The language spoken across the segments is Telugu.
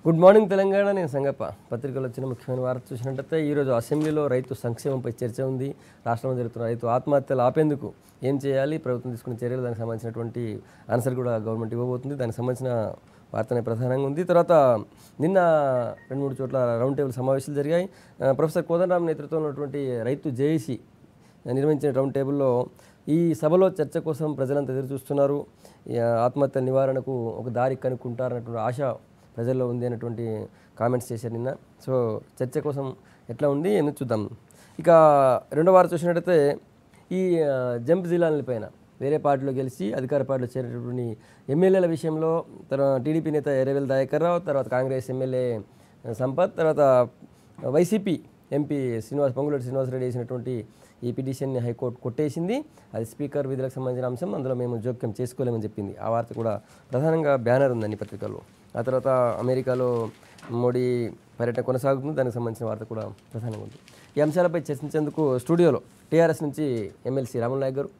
Good morning Telangana. నేను సంగప్ప. పత్రికలు వచ్చిన ముఖ్యమైన వార్త చూసినట్టయితే ఈరోజు అసెంబ్లీలో రైతు సంక్షేమంపై చర్చ ఉంది. రాష్ట్రంలో జరుగుతున్న రైతు ఆత్మహత్యలు ఆపేందుకు ఏం చేయాలి, ప్రభుత్వం తీసుకున్న చర్యలు, దానికి సంబంధించినటువంటి ఆన్సర్ కూడా గవర్నమెంట్ ఇవ్వబోతుంది. దానికి సంబంధించిన వార్తనే ప్రధానంగా ఉంది. తర్వాత నిన్న 2-3 చోట్ల రౌండ్ టేబుల్ సమావేశాలు జరిగాయి. ప్రొఫెసర్ కోదండరామ్ నేతృత్వంలో ఉన్నటువంటి రైతు జేఏసీ నిర్వహించిన రౌండ్ టేబుల్లో ఈ సభలో చర్చ కోసం ప్రజలంతా ఎదురు చూస్తున్నారు. ఆత్మహత్యల నివారణకు ఒక దారి కనుక్కుంటారన్నటువంటి ఆశ ప్రజల్లో ఉంది అన్నటువంటి కామెంట్స్ చేశారు నిన్న. సో చర్చ కోసం ఎట్లా ఉంది అని చూద్దాం. ఇక రెండో వారు చూసినట్టయితే ఈ జంప్ జిల్లాలపైన వేరే పార్టీలో గెలిచి అధికార పార్టీలో చేరేటటువంటి ఎమ్మెల్యేల విషయంలో తర్వాత టీడీపీ నేత ఎర్రవెల్లి దయాకర్ రావు, తర్వాత కాంగ్రెస్ ఎమ్మెల్యే సంపత్, తర్వాత వైసీపీ ఎంపీ పొంగులేటి శ్రీనివాసరెడ్డి చేసినటువంటి ఈ పిటిషన్ని హైకోర్టు కొట్టేసింది. అది స్పీకర్ విధులకు సంబంధించిన అంశం, అందులో మేము జోక్యం చేసుకోలేమని చెప్పింది. ఆ వార్త కూడా ప్రధానంగా బ్యానర్ ఉందండి పత్రికల్లో. ఆ తర్వాత అమెరికాలో మోడీ పర్యటన కొనసాగుతుంది, దానికి సంబంధించిన వార్త కూడా ప్రధానంగా ఉంది. ఈ అంశాలపై చర్చించేందుకు స్టూడియోలో టీఆర్ఎస్ నుంచి ఎమ్మెల్సీ రాములు నాయక్ గారు,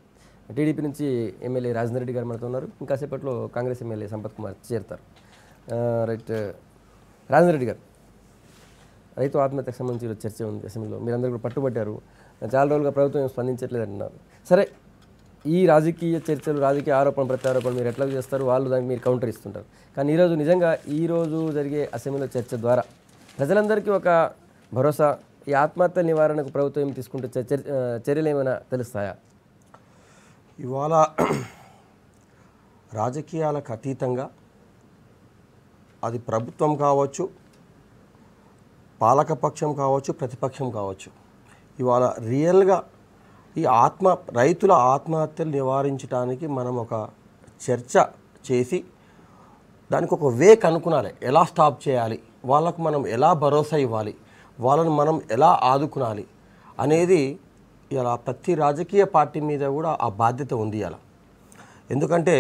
టీడీపీ నుంచి ఎమ్మెల్యే రాజేందర్ రెడ్డి గారు మనతో ఉన్నారు. ఇంకాసేపట్లో కాంగ్రెస్ ఎమ్మెల్యే సంపత్ కుమార్ చేరుతారు. రైట్, రాజేందర్ రెడ్డి గారు, రైతు ఆత్మహత్యకు సంబంధించి చర్చ ఉంది అసెంబ్లీలో. మీరందరూ కూడా పట్టుబట్టారు. చాలా రోజులుగా ప్రభుత్వం స్పందించట్లేదు అంటున్నారు. సరే, ఈ రాజకీయ చర్చలు, రాజకీయ ఆరోపణ ప్రత్యారోపణలు మీరు ఎట్లా చేస్తారు, వాళ్ళు దానికి మీరు కౌంటర్ ఇస్తుంటారు. కానీ ఈరోజు నిజంగా ఈరోజు జరిగే అసెంబ్లీలో చర్చ ద్వారా ప్రజలందరికీ ఒక భరోసా, ఈ ఆత్మహత్యల నివారణకు ప్రభుత్వం ఏమి తీసుకుంటే చర్యలు ఏమైనా తెలుస్తాయా? ఇవాళ రాజకీయాలకు అతీతంగా అది ప్రభుత్వం కావచ్చు, పాలకపక్షం కావచ్చు, ప్రతిపక్షం కావచ్చు, ఇవాళ రియల్గా ఈ రైతుల ఆత్మహత్యలు నివారించడానికి మనం ఒక చర్చ చేసి దానికి ఒక వే కనుక్కునాలి. ఎలా స్టాప్ చేయాలి, వాళ్ళకు మనం ఎలా భరోసా ఇవ్వాలి, వాళ్ళని మనం ఎలా ఆదుకునాలి అనేది ఇలా ప్రతి రాజకీయ పార్టీ మీద కూడా ఆ బాధ్యత ఉంది ఇలా. ఎందుకంటే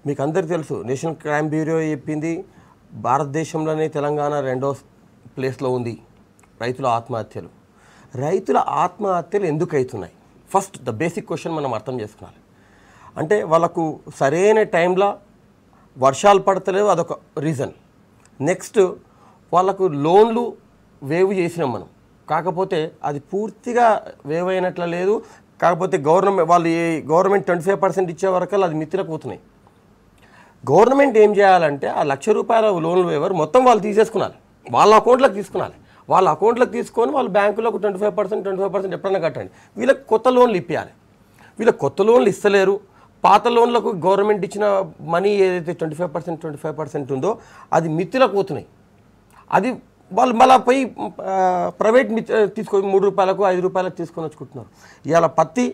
మీకు అందరికీ తెలుసు, నేషనల్ క్రైమ్ బ్యూరో చెప్పింది భారతదేశంలోనే తెలంగాణ 2వ ప్లేస్లో ఉంది రైతుల ఆత్మహత్యలు. రైతుల ఆత్మహత్యలు ఎందుకు అవుతున్నాయి? ఫస్ట్ ద బేసిక్ క్వశ్చన్ మనం అర్థం చేసుకోవాలి. అంటే వాళ్ళకు సరైన టైంలో వర్షాలు పడతలేవు, అదొక రీజన్. నెక్స్ట్, వాళ్ళకు లోన్లు వేవ్ చేసినాం మనం, కాకపోతే అది పూర్తిగా వేవ్ అయినట్ల లేదు. కాకపోతే గవర్నమెంట్ 25% ఇచ్చే వరకు అది మిత్తిలకు పోతున్నాయి. గవర్నమెంట్ ఏం చేయాలంటే ఆ ₹1,00,000 లోన్లు వేవర్ మొత్తం వాళ్ళు తీసేసుకున్నారు, వాళ్ళ అకౌంట్లోకి తీసుకున్నారు. వాళ్ళ అకౌంట్లోకి తీసుకొని వాళ్ళు బ్యాంకులకు 25% ఎప్పుడైనా కట్టండి. వీళ్ళకి కొత్త లోన్లు ఇప్పించాలి. వీళ్ళకి కొత్త లోన్లు ఇస్తలేరు. పాత లోన్లకు గవర్నమెంట్ ఇచ్చిన మనీ ఏదైతే 25% ఉందో అది మిత్తులకు పోతున్నాయి. అది వాళ్ళు మళ్ళీ పోయి ప్రైవేట్ తీసుకొని ₹3, ₹5 తీసుకొని వచ్చుకుంటున్నారు. ఇవాళ పత్తి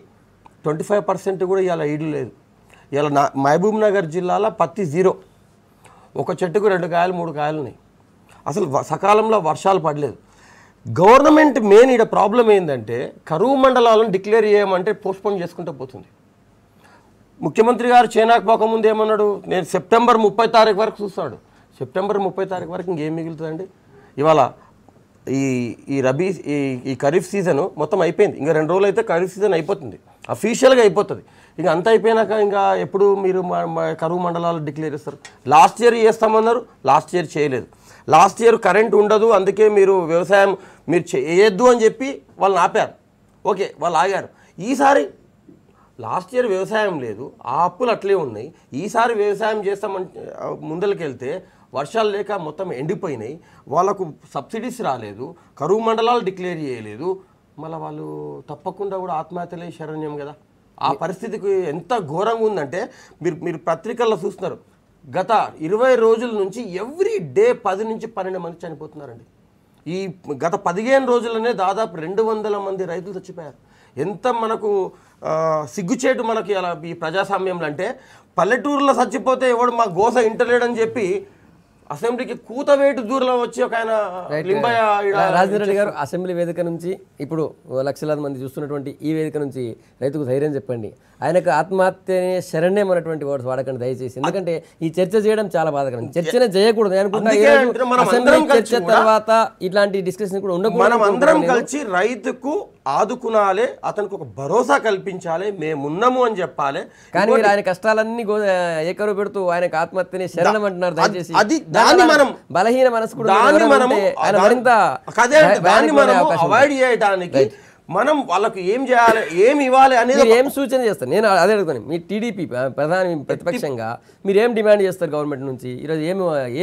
25% కూడా ఇవాళ ఈడు లేదు. ఇవాళ మహబూబ్ నగర్ జిల్లాలో పత్తి 0, ఒక చెట్టుకు 2 కాయలు 3 కాయలు ఉన్నాయి. అసలు సకాలంలో వర్షాలు పడలేదు. గవర్నమెంట్ మెయిన్ ఇక్కడ ప్రాబ్లం ఏంటంటే కరువు మండలాలను డిక్లేర్ చేయమంటే పోస్ట్పోన్ చేసుకుంటూ పోతుంది. ముఖ్యమంత్రి గారు చైనాకు పోకముందు ఏమన్నాడు, నేను సెప్టెంబర్ 30 తారీఖు వరకు చూస్తాడు. సెప్టెంబర్ 30 తారీఖు వరకు ఇంకేం మిగులుతుందండి? ఇవాళ ఈ ఖరీఫ్ సీజన్ మొత్తం అయిపోయింది. ఇంకా 2 రోజులు అయితే ఖరీఫ్ సీజన్ అయిపోతుంది, అఫీషియల్గా అయిపోతుంది. ఇక అంత అయిపోయినాక ఇంకా ఎప్పుడు మీరు కరువు మండలాలు డిక్లేర్ చేస్తారు? లాస్ట్ ఇయర్ చేస్తామన్నారు, లాస్ట్ ఇయర్ చేయలేదు. లాస్ట్ ఇయర్ కరెంట్ ఉండదు, అందుకే మీరు వ్యవసాయం మీరు చేయొద్దు అని చెప్పి వాళ్ళని ఆపారు. ఓకే, వాళ్ళు ఆగారు. ఈసారి లాస్ట్ ఇయర్ వ్యవసాయం లేదు, ఆ అప్పులు అట్లే ఉన్నాయి. ఈసారి వ్యవసాయం చేస్తామని ముందరికెళ్తే వర్షాలు లేక మొత్తం ఎండిపోయినాయి. వాళ్ళకు సబ్సిడీస్ రాలేదు, కరువు మండలాలు డిక్లేర్ చేయలేదు. మళ్ళీ వాళ్ళు తప్పకుండా కూడా ఆత్మహత్యలే శరణ్యం కదా. ఆ పరిస్థితికి ఎంత ఘోరంగా ఉందంటే మీరు పత్రికల్లో చూస్తున్నారు. గత 20 రోజుల నుంచి ఎవ్రీ డే 10 నుంచి 12 మంది చనిపోతున్నారండి. ఈ గత 15 రోజులనే దాదాపు 200 మంది రైతులు చచ్చిపోయారు. ఎంత మనకు సిగ్గుచేటు మనకి అలా ఈ ప్రజాస్వామ్యంలో అంటే, పల్లెటూరులో చచ్చిపోతే ఎవడు మా గోస ఇంటలేడని చెప్పి అసెంబ్లీకి కూతవేటు దూరంలో వచ్చి ఒక ఆయన రాజేంద్ర రెడ్డి గారు అసెంబ్లీ వేదిక నుంచి ఇప్పుడు లక్షలాది మంది చూస్తున్నటువంటి ఈ వేదిక నుంచి రైతుకు ధైర్యం చెప్పండి. ఆయనకు ఆత్మహత్యనే శరణ్యం అన్నటువంటి వర్డ్స్ వాడకండి దయచేసి. ఎందుకంటే ఈ చర్చ చేయడం చాలా బాధాకరం. చర్చనే చేయకూడదు అనుకుంటా. చర్చ తర్వాత ఇట్లాంటి డిస్కషన్ కూడా ఉండకూడదు. మనం అందరం కలిసి రైతుకు ఆదుకునాలే, అతనికి ఒక భరోసా కల్పించాలి, మేమున్నాము అని చెప్పాలి. కానీ మీరు ఆయన కష్టాలన్నీ ఏకరు పెడుతూ ఆయనకు ఆత్మహత్యని శరణం అంటున్నారు. దయచేసి అది దాన్ని మనం బలహీన మనసు దాన్ని మనము అవాయిడ్ చేయడానికి మనం వాళ్ళకు ఏం చేయాలి, ఏమి ఇవ్వాలి అనేది ఏం సూచన చేస్తారు? నేను అదే అడుగుతాను. మీ టీడీపీ ప్రధాని ప్రతిపక్షంగా మీరు ఏం డిమాండ్ చేస్తారు గవర్నమెంట్ నుంచి? ఈరోజు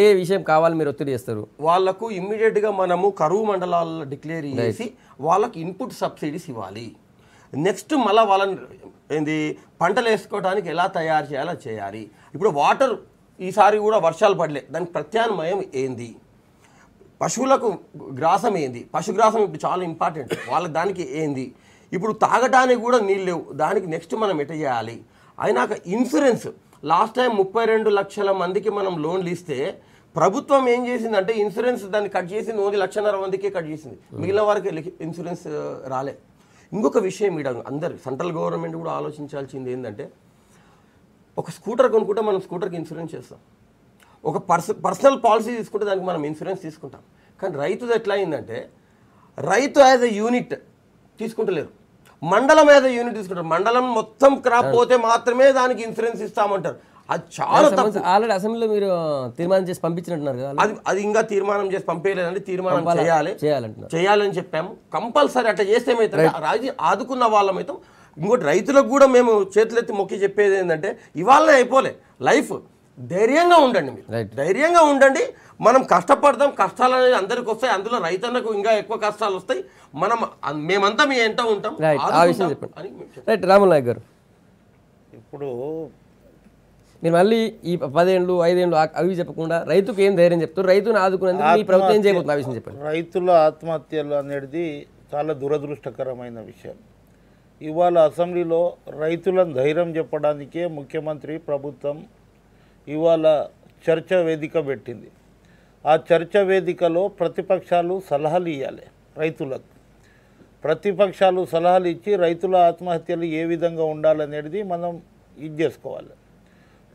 ఏ విషయం కావాలి మీరు ఒత్తిడి చేస్తారు? వాళ్ళకు ఇమ్మీడియట్గా మనము కరువు మండలాల్లో డిక్లేర్ చేసి వాళ్ళకి ఇన్పుట్ సబ్సిడీస్ ఇవ్వాలి. నెక్స్ట్ మళ్ళీ వాళ్ళని ఏంది పంటలు వేసుకోవడానికి ఎలా తయారు చేయాలో చేయాలి. ఇప్పుడు వాటర్ ఈసారి కూడా వర్షాలు పడలే, దానికి ప్రత్యామ్నాయం ఏంది? పశువులకు గ్రాసం ఏంది? పశుగ్రాసం ఇప్పుడు చాలా ఇంపార్టెంట్ వాళ్ళకి, దానికి ఏంది? ఇప్పుడు తాగడానికి కూడా నీళ్ళు లేవు, దానికి నెక్స్ట్ మనం ఎట్ట చేయాలి? అయినాక ఇన్సూరెన్స్ లాస్ట్ టైం 32 లక్షల మందికి మనం లోన్లు ఇస్తే ప్రభుత్వం ఏం చేసిందంటే ఇన్సూరెన్స్ దాన్ని కట్ చేసింది, ఓన్లీ 1.5 లక్షల మందికే కట్ చేసింది, మిగిలిన వారికి ఇన్సూరెన్స్ రాలే. ఇంకొక విషయం ఇక్కడ అందరు సెంట్రల్ గవర్నమెంట్ కూడా ఆలోచించాల్సింది ఏంటంటే, ఒక స్కూటర్ కొనుక్కుంటే మనం స్కూటర్కి ఇన్సూరెన్స్ చేస్తాం, ఒక పర్సనల్ పాలసీ తీసుకుంటే దానికి మనం ఇన్సూరెన్స్ తీసుకుంటాం. కానీ రైతుది ఎట్లా అయిందంటే రైతు యాజ్ ఎ యూనిట్ తీసుకుంటలేరు, మండలం యాజ్ ఎ యూనిట్ తీసుకుంటారు. మండలం మొత్తం క్రాప్ పోతే మాత్రమే దానికి ఇన్సూరెన్స్ ఇస్తామంటారు. అది చాలా తప్పు. ఆల్రెడీ అసెంబ్లీలో మీరు తీర్మానం చేసి పంపించినట్టున్నారు కదా? అది ఇంకా తీర్మానం చేసి పంపేయలేదండి, తీర్మానం చేయాలని చెప్పాము. కంపల్సరీ అట్లా చేస్తే ఏమవుతుంది, ఆదుకున్న వాళ్ళమైతే. ఇంకోటి రైతులకు కూడా మేము చేతులెత్తి మొక్కి చెప్పేది ఏంటంటే, ఇవాళనే అయిపోలే లైఫ్, ధైర్యంగా ఉండండి. మీరు ధైర్యంగా ఉండండి, మనం కష్టపడదాం, కష్టాలు అనేది అందరికి వస్తాయి, అందులో రైతన్నకు ఇంకా ఎక్కువ కష్టాలు వస్తాయి, మేమంతా మీ ఎంట ఉంటాం. రాములు నాయక్ గారు, ఇప్పుడు మీరు మళ్ళీ ఈ 10 ఏళ్ళు 5 ఏళ్ళు అవి చెప్పకుండా రైతుకు ఏం ధైర్యం చెప్తారు? రైతును ఆదుకునేందుకు మీ ప్రభుత్వం ఏం చేయబోతుంది? ఆ విషయం చెప్పండి. రైతుల ఆత్మహత్యలు అనేది చాలా దురదృష్టకరమైన విషయం. ఇవాళ అసెంబ్లీలో రైతులను ధైర్యం చెప్పడానికే ముఖ్యమంత్రి ప్రభుత్వం ఇవాళ చర్చా వేదిక పెట్టింది. ఆ చర్చా వేదికలో ప్రతిపక్షాలు సలహాలు ఇవ్వాలి రైతులకు. ప్రతిపక్షాలు సలహాలు ఇచ్చి రైతుల ఆత్మహత్యలు ఏ విధంగా ఉండాలనేది మనం ఇది చేసుకోవాలి.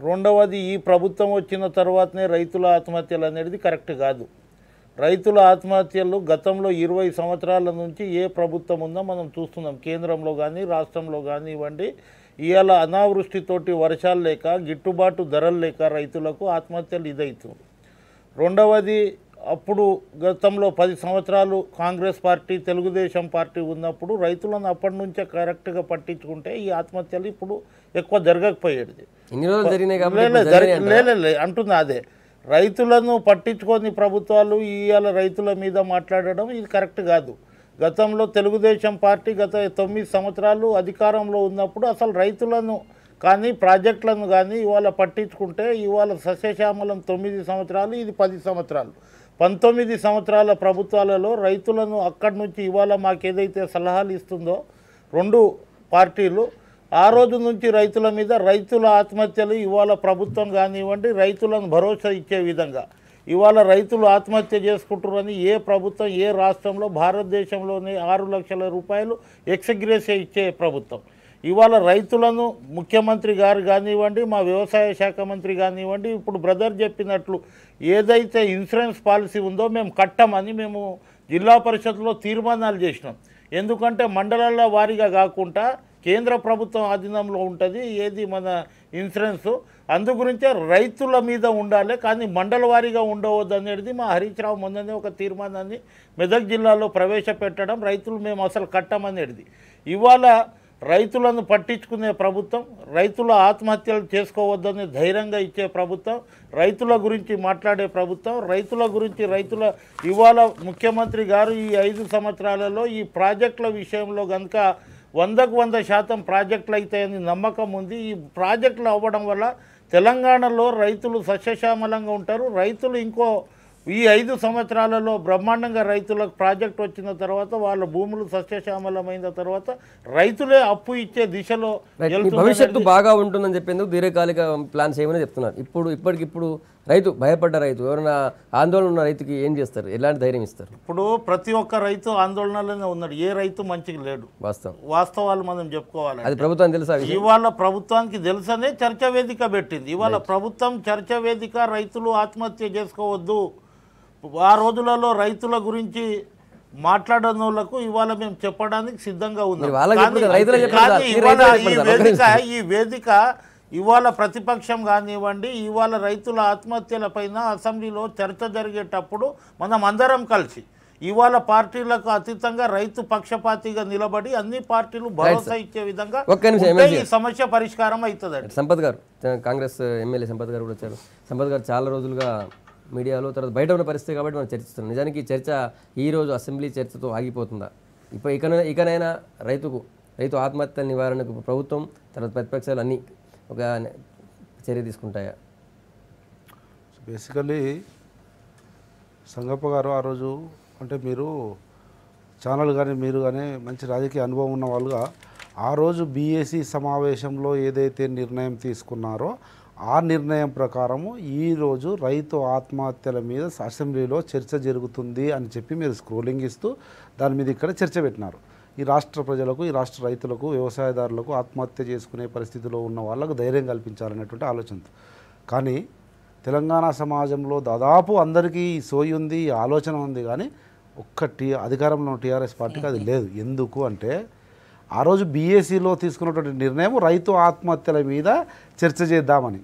రెండవది, ఈ ప్రభుత్వం వచ్చిన తర్వాతనే రైతుల ఆత్మహత్యలు అనేది కరెక్ట్ కాదు. రైతుల ఆత్మహత్యలు గతంలో 20 సంవత్సరాల నుంచి ఏ ప్రభుత్వం ఉందో మనం చూస్తున్నాం. కేంద్రంలో కానీ రాష్ట్రంలో కానీ ఇవ్వండి, ఇవాళ అనావృష్టితోటి వర్షాలు లేక, గిట్టుబాటు ధరలు లేక రైతులకు ఆత్మహత్యలు ఇదవుతుంది. రెండవది, అప్పుడు గతంలో 10 సంవత్సరాలు కాంగ్రెస్ పార్టీ తెలుగుదేశం పార్టీ ఉన్నప్పుడు రైతులను అప్పటి నుంచే కరెక్ట్గా పట్టించుకుంటే ఈ ఆత్మహత్యలు ఇప్పుడు ఎక్కువ జరగకపోయేది. అంటున్నా అదే, రైతులను పట్టించుకొని ప్రభుత్వాలు ఇవాళ రైతుల మీద మాట్లాడడం ఇది కరెక్ట్ కాదు. గతంలో తెలుగుదేశం పార్టీ గత 9 సంవత్సరాలు అధికారంలో ఉన్నప్పుడు అసలు రైతులను కానీ ప్రాజెక్టులను కానీ ఇవాళ పట్టించుకుంటే ఇవాళ సస్యశ్యామలం 9 సంవత్సరాలు, ఇది 10 సంవత్సరాలు. 19 సంవత్సరాల ప్రభుత్వాలలో రైతులను అక్కడి నుంచి ఇవాళ మాకేదైతే సలహాలు ఇస్తుందో 2 పార్టీలు, ఆ రోజు నుంచి రైతుల మీద రైతుల ఆత్మహత్యలు ఇవాళ ప్రభుత్వం కానివ్వండి రైతులను భరోసా ఇచ్చే విధంగా ఇవాళ రైతులు ఆత్మహత్య చేసుకుంటున్నారని ఏ ప్రభుత్వం ఏ రాష్ట్రంలో భారతదేశంలోనే 6 లక్షల రూపాయలు ఎక్స్గ్రేషియా ఇచ్చే ప్రభుత్వం. ఇవాళ రైతులను ముఖ్యమంత్రి గారు కానివ్వండి, మా వ్యవసాయ శాఖ మంత్రి కానివ్వండి, ఇప్పుడు బ్రదర్ చెప్పినట్లు ఏదైతే ఇన్సూరెన్స్ పాలసీ ఉందో మేము కట్టమని మేము జిల్లా పరిషత్లో తీర్మానాలు చేసినాం. ఎందుకంటే మండలాల వారీగా కాకుండా కేంద్ర ప్రభుత్వం ఆధీనంలో ఉంటుంది ఏది మన ఇన్సూరెన్స్, అందుగురించే రైతుల మీద ఉండాలి కానీ మండల వారీగా ఉండవద్దు అనేది మా హరీష్ రావు మొన్ననే ఒక తీర్మానాన్ని మెదక్ జిల్లాలో ప్రవేశపెట్టడం, రైతులు మేము అసలు కట్టమనేది. ఇవాళ రైతులను పట్టించుకునే ప్రభుత్వం, రైతుల ఆత్మహత్యలు చేసుకోవద్దని ధైర్యంగా ఇచ్చే ప్రభుత్వం, రైతుల గురించి మాట్లాడే ప్రభుత్వం, రైతుల ఇవాళ ముఖ్యమంత్రి గారు ఈ 5 సంవత్సరాలలో ఈ ప్రాజెక్టుల విషయంలో కనుక 100కు 100% ప్రాజెక్టులు అవుతాయని నమ్మకం ఉంది. ఈ ప్రాజెక్టులు అవ్వడం వల్ల తెలంగాణలో రైతులు సస్యశ్యామలంగా ఉంటారు. రైతులు ఈ 5 సంవత్సరాలలో బ్రహ్మాండంగా రైతులకు ప్రాజెక్ట్ వచ్చిన తర్వాత వాళ్ళ భూములు సస్యశ్యామలమైన తర్వాత రైతులే అప్పు ఇచ్చే దిశలో భవిష్యత్తు బాగా ఉంటుందని చెప్పేందుకు దీర్ఘకాలిక ప్లాన్స్ ఏమైనా చెప్తున్నారు. ఇప్పటికిప్పుడు రైతు భయపడ్డ రైతు ఎవరైనా ఆందోళన ఉన్న రైతుకి ఏం చేస్తారు, ఎలాంటి ధైర్యం ఇస్తారు? ఇప్పుడు ప్రతి ఒక్క రైతు ఆందోళనలోనే ఉన్నాడు, ఏ రైతు మంచిగా లేడు. వాస్తవాలు మనం చెప్పుకోవాలి. అది ప్రభుత్వం తెలుసా? ఇవాళ ప్రభుత్వానికి తెలుసనే చర్చా వేదిక పెట్టింది. ఇవాళ ప్రభుత్వం చర్చా వేదిక రైతులు ఆత్మహత్య చేసుకోవద్దు, ఆ రోజులలో రైతుల గురించి మాట్లాడని వాళ్ళకు ఇవాళ మేము చెప్పడానికి సిద్ధంగా ఉన్నాం. వాళ్ళకి కానీ చెప్పండి, రైతులకు చెప్పండి కానీ సార్. మీరు ఇవాళ రైతులకు చెప్పండి సార్. ఈ వేదిక ఇవాళ ప్రతిపక్షం కానివ్వండి, ఇవాళ రైతుల ఆత్మహత్యల పైన అసెంబ్లీలో చర్చ జరిగేటప్పుడు మనం అందరం కలిసి ఇవాళ పార్టీలకు అతీతంగా రైతు పక్షపాతిగా నిలబడి అన్ని పార్టీలు భరోసా ఇచ్చే విధంగా ఒక్క నిమిషం, ఉంటే ఈ సమస్య పరిష్కారం అవుతుందండి. సంపత్ గారు, కాంగ్రెస్ ఎమ్మెల్యే సంపత్ గారు కూడా వచ్చారు. సంపత్ గారు చాలా రోజులుగా మీడియాలో తర్వాత బయట ఉన్న పరిస్థితి కాబట్టి మనం చర్చిస్తున్నాం. నిజానికి ఈ చర్చ ఈరోజు అసెంబ్లీ చర్చతో ఆగిపోతుందా? ఇప్పుడు ఇకనైనా రైతు ఆత్మహత్యల నివారణకు ప్రభుత్వం తర్వాత ప్రతిపక్షాలు అన్నీ ఒక చర్య తీసుకుంటాయా? బేసికలీ సంగప్ప గారు ఆ రోజు అంటే మీరు ఛానల్ కానీ మీరు కానీ మంచి రాజకీయ అనుభవం ఉన్న వాళ్ళుగా ఆ రోజు బీఏసీ సమావేశంలో ఏదైతే నిర్ణయం తీసుకున్నారో ఆ నిర్ణయం ప్రకారము ఈరోజు రైతు ఆత్మహత్యల మీద అసెంబ్లీలో చర్చ జరుగుతుంది అని చెప్పి మీరు స్క్రోలింగ్ ఇస్తూ దాని మీద ఇక్కడ చర్చ పెట్టినారు. ఈ రాష్ట్ర ప్రజలకు, ఈ రాష్ట్ర రైతులకు, వ్యవసాయదారులకు, ఆత్మహత్య చేసుకునే పరిస్థితిలో ఉన్న వాళ్ళకు ధైర్యం కల్పించాలనేటువంటి ఆలోచనతో. కానీ తెలంగాణ సమాజంలో దాదాపు అందరికీ సోయి ఉంది, ఆలోచన ఉంది, కానీ అధికారంలో టీఆర్ఎస్ పార్టీకి అది లేదు. ఎందుకు అంటే ఆ రోజు బీఏసీలో తీసుకున్నటువంటి నిర్ణయం రైతు ఆత్మహత్యల మీద చర్చ చేద్దామని.